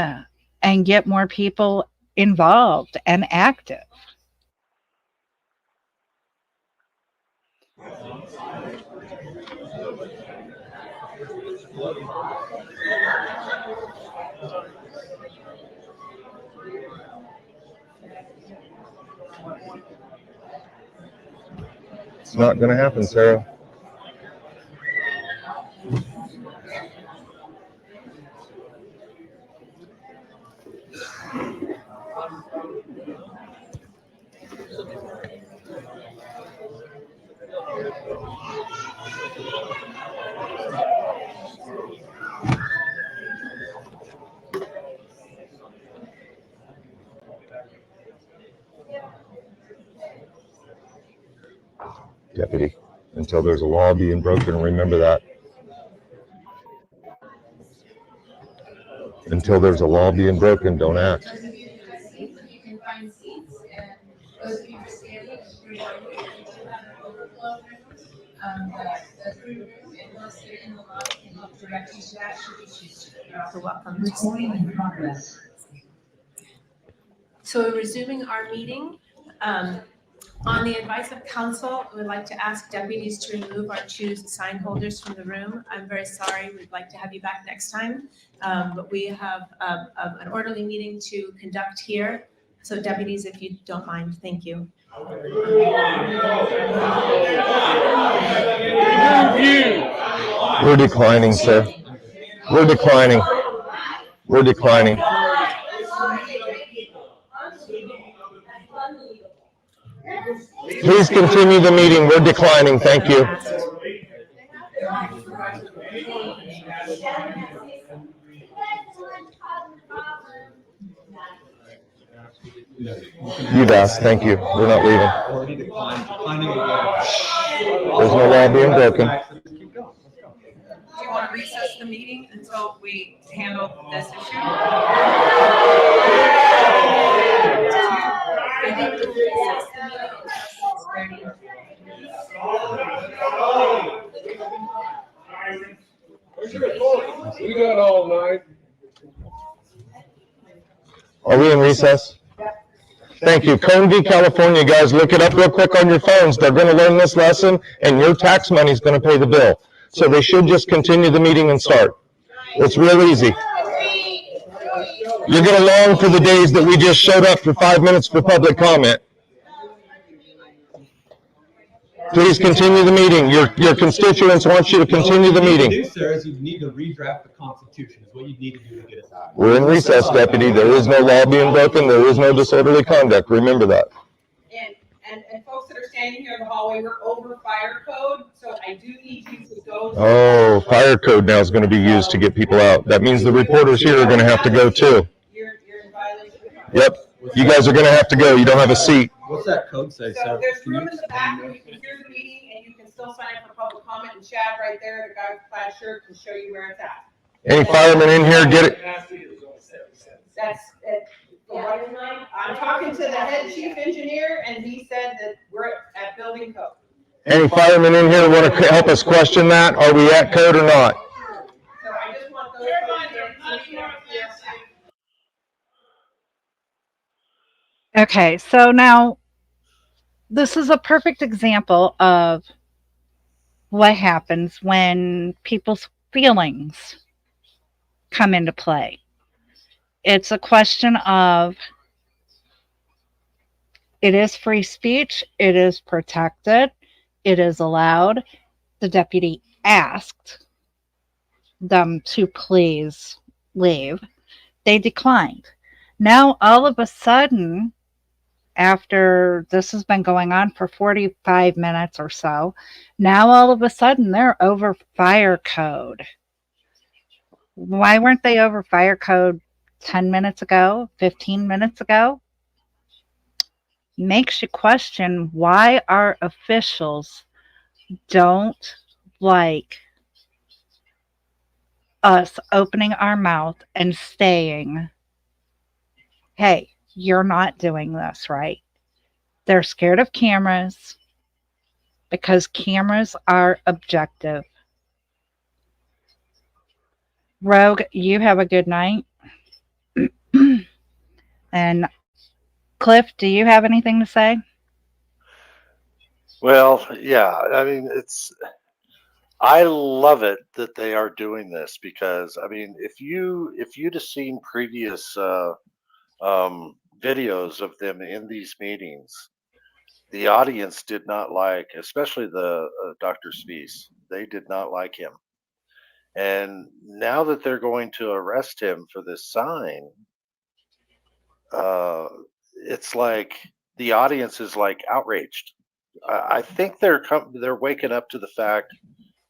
Speaker 2: and get more people involved and active.
Speaker 4: It's not going to happen, Sarah. Deputy, until there's a law being broken, remember that. Until there's a law being broken, don't act.
Speaker 7: Recording in progress. So we're resuming our meeting. On the advice of council, we would like to ask deputies to remove our choose sign holders from the room. I'm very sorry. We'd like to have you back next time. But we have an orderly meeting to conduct here. So deputies, if you don't mind, thank you.
Speaker 4: We're declining, sir. We're declining. We're declining. Please continue the meeting. We're declining. Thank you. You've asked. Thank you. We're not leaving.
Speaker 17: Already declined. Declining again.
Speaker 4: There's no law being broken.
Speaker 17: Keep going. Let's go.
Speaker 7: Do you want to recess the meeting until we handle this issue? I think we'll recess the meeting until 6:30.
Speaker 11: We got all night.
Speaker 4: Are we in recess? Thank you. Cone v. California, guys, look it up real quick on your phones. They're going to learn this lesson, and your tax money is going to pay the bill. So they should just continue the meeting and start. It's real easy. You're going to long for the days that we just showed up for 5 minutes for public comment. Please continue the meeting. Your constituents want you to continue the meeting.
Speaker 17: What you need to do, sir, is you need to redraft the Constitution. Is what you need to do to get us out.
Speaker 4: We're in recess, deputy. There is no law being broken. There is no disorderly conduct. Remember that.
Speaker 7: And folks that are standing here in the hallway, we're over fire code, so I do need you to go.
Speaker 4: Oh, fire code now is going to be used to get people out. That means the reporters here are going to have to go too.
Speaker 7: You're in violation.
Speaker 4: Yep. You guys are going to have to go. You don't have a seat.
Speaker 17: What's that code say,
Speaker 7: So
Speaker 17: sir?
Speaker 7: there's room in the back where you can hear the meeting and you can still sign up for public comment, and Chad right there, the guy with the plaid shirt, can show you where it's at.
Speaker 4: Any firemen in here, get it?
Speaker 7: That's it. I'm talking to the head chief engineer, and he said that we're at building code.
Speaker 4: Any firemen in here want to help us question that? Are we at code or not?
Speaker 7: So I just want those folks to.
Speaker 2: Okay, so now this is a perfect example of what happens when people's feelings come into play. It's a question of, it is free speech, it is protected, it is allowed. The deputy asked them to please leave. They declined. Now, all of a sudden, after this has been going on for 45 minutes or so, now all of a sudden they're over fire code. Why weren't they over fire code 10 minutes ago, 15 minutes ago? Makes you question why our officials don't like us opening our mouth and saying, hey, you're not doing this right. They're scared of cameras because cameras are objective. Rogue, you have a good night. And Cliff, do you have anything to say?
Speaker 1: Well, yeah, I mean, I love it that they are doing this, because I mean, if you'd have seen previous videos of them in these meetings, the audience did not like, especially the Dr. Spies. They did not like him. And now that they're going to arrest him for this sign, it's like the audience is like outraged. I think they're waking up to the fact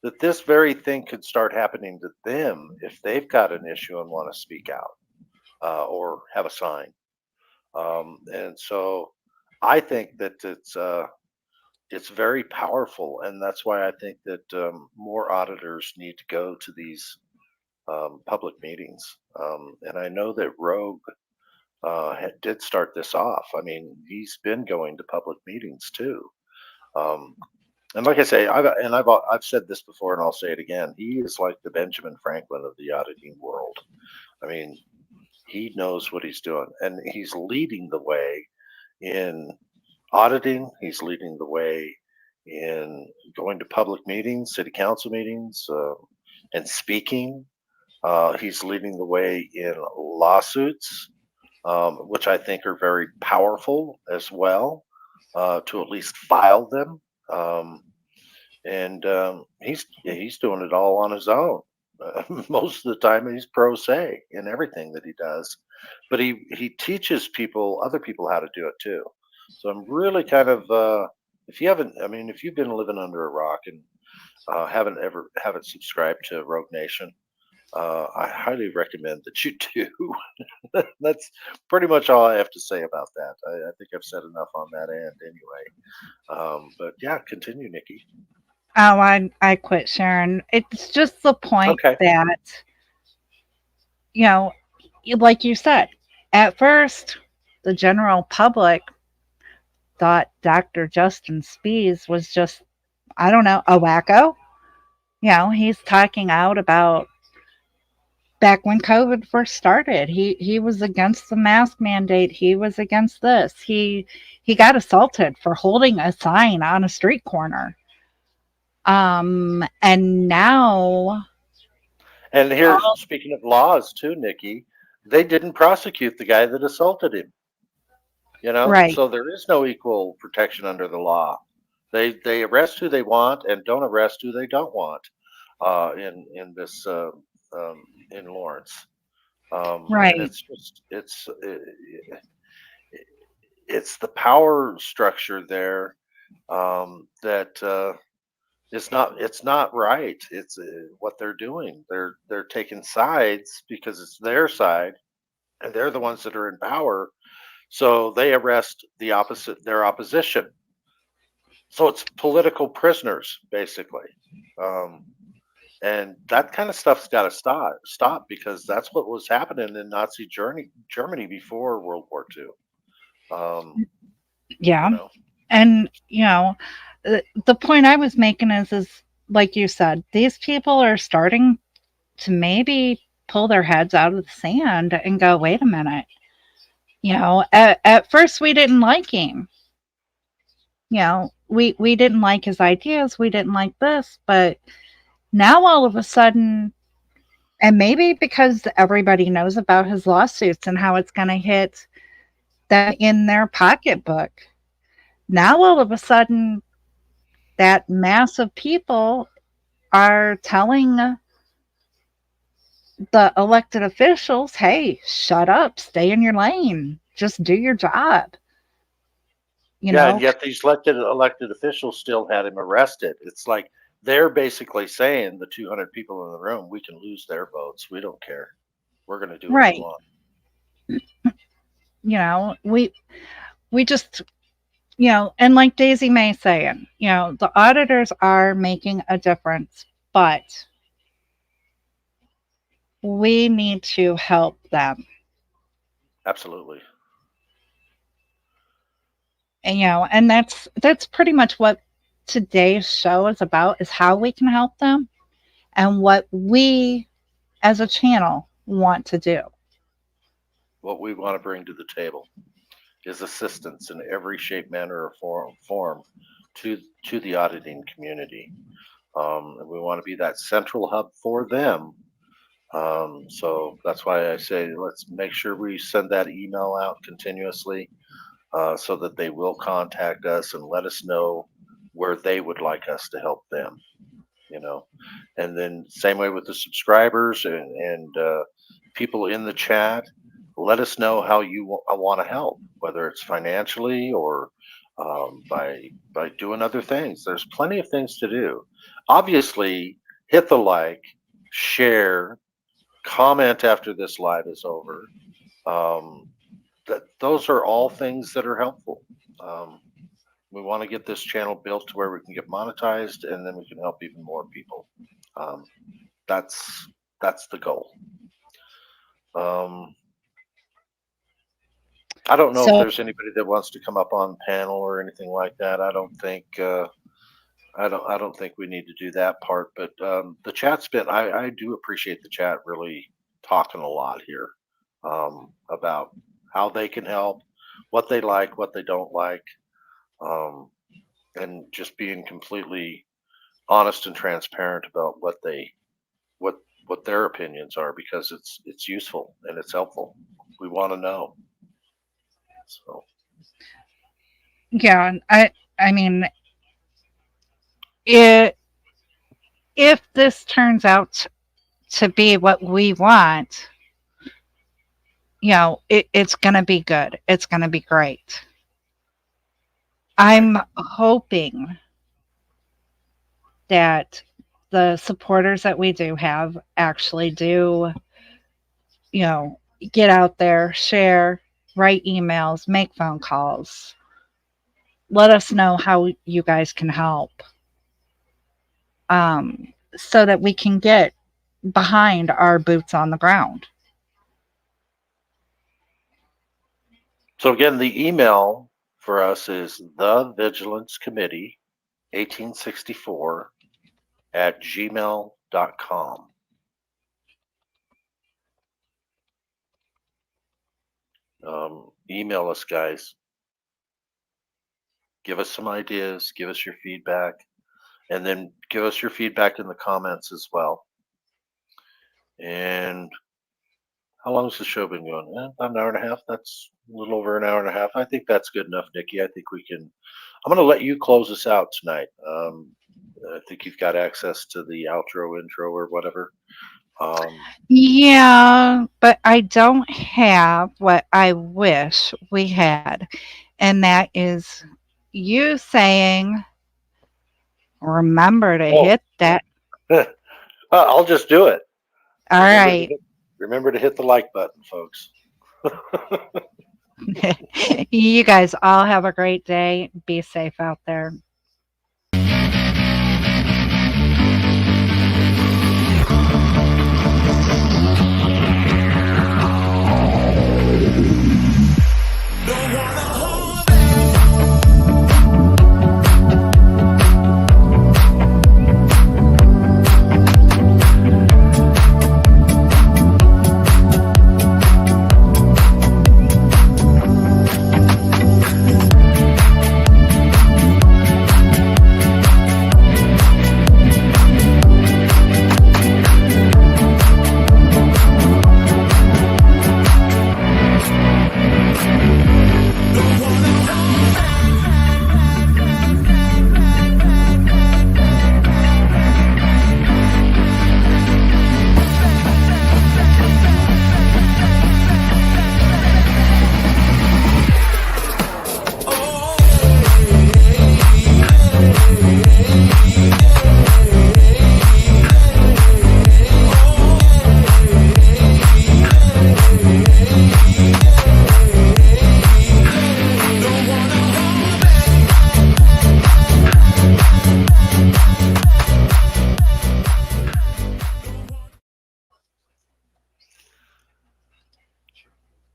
Speaker 1: that this very thing could start happening to them if they've got an issue and want to speak out or have a sign. And so I think that it's very powerful, and that's why I think that more auditors need to go to these public meetings. And I know that Rogue did start this off. I mean, he's been going to public meetings too. And like I say, I've said this before, and I'll say it again. He is like the Benjamin Franklin of the auditing world. I mean, he knows what he's doing, and he's leading the way in auditing. He's leading the way in going to public meetings, city council meetings, and speaking. He's leading the way in lawsuits, which I think are very powerful as well, to at least file them. And he's doing it all on his own. Most of the time, he's pro se in everything that he does, but he teaches other people how to do it too. So I'm really kind of, if you've been living under a rock and haven't subscribed to Rogue Nation, I highly recommend that you do. That's pretty much all I have to say about that. I think I've said enough on that end anyway. But yeah, continue, Nikki.
Speaker 2: Oh, I quit sharing. It's just the point
Speaker 1: Okay.
Speaker 2: that, you know, like you said, at first, the general public thought Dr. Justin Spies was just, I don't know, a wacko. He's talking out about back when COVID first started. He was against the mask mandate. He was against this. He got assaulted for holding a sign on a street corner. And now,
Speaker 1: And here, speaking of laws too, Nikki, they didn't prosecute the guy that assaulted him.
Speaker 2: right,
Speaker 1: So there is no equal protection under the law. They arrest who they want and don't arrest who they don't want. In this in Lawrence, and
Speaker 2: right,
Speaker 1: it's just it's the power structure there that it's not right. It's what they're doing. They're taking sides because it's their side, and they're the ones that are in power. So they arrest their opposition. So it's political prisoners, basically. Um, and that kind of stuff's got to stop because that's what was happening in Nazi Germany before World War II.
Speaker 2: yeah.
Speaker 1: You know,
Speaker 2: And, the point I was making is like you said, these people are starting to maybe pull their heads out of the sand and go, wait a minute. At first we didn't like him. We didn't like his ideas. We didn't like this. But now all of a sudden, and maybe because everybody knows about his lawsuits and how it's going to hit them in their pocketbook, now all of a sudden, that mass of people are telling the elected officials, hey, shut up, stay in your lane, just do your job.
Speaker 1: yeah, and yet these elected officials still had him arrested. It's like they're basically saying the 200 people in the room, we can lose their votes. We don't care. We're going to do what we
Speaker 2: Right.
Speaker 1: want.
Speaker 2: We just, and like Daisy May saying, the auditors are making a difference, but we need to help them.
Speaker 1: Absolutely.
Speaker 2: And and that's pretty much what today's show is about, is how we can help them and what we as a channel want to do.
Speaker 1: What we want to bring to the table is assistance in every shape, manner, or form to the auditing community. And we want to be that central hub for them. So that's why I say let's make sure we send that email out continuously so that they will contact us and let us know where they would like us to help them. And then same way with the subscribers and people in the chat. Let us know how you want to help, whether it's financially or by doing other things. There's plenty of things to do. Obviously, hit the like, share, comment after this live is over. Those are all things that are helpful. We want to get this channel built to where we can get monetized, and then we can help even more people. That's the goal. I don't know if there's anybody that wants to come up on panel or anything like that. I don't think we need to do that part. But the chat's been. I do appreciate the chat really talking a lot here about how they can help, what they like, what they don't like, and just being completely honest and transparent about what their opinions are, because it's useful and it's helpful. We want to know. So
Speaker 2: Yeah, I mean, if this turns out to be what we want, it's going to be good. It's going to be great. I'm hoping that the supporters that we do have actually do, get out there, share, write emails, make phone calls. Let us know how you guys can help, so that we can get behind our boots on the ground.
Speaker 1: So again, the email for us is the Vigilance Committee 1864 at gmail.com. Email us, guys. Give us some ideas, give us your feedback, and then give us your feedback in the comments as well. And how long has the show been going? About an hour and a half. That's a little over an hour and a half. I think that's good enough, Nikki. I think we can. I'm going to let you close us out tonight. I think you've got access to the outro, intro, or whatever.
Speaker 2: Yeah, but I don't have what I wish we had, and that is you saying, remember to hit that.
Speaker 1: I'll just do it.
Speaker 2: All right.
Speaker 1: Remember to hit the like button, folks.
Speaker 2: You guys all have a great day. Be safe out there.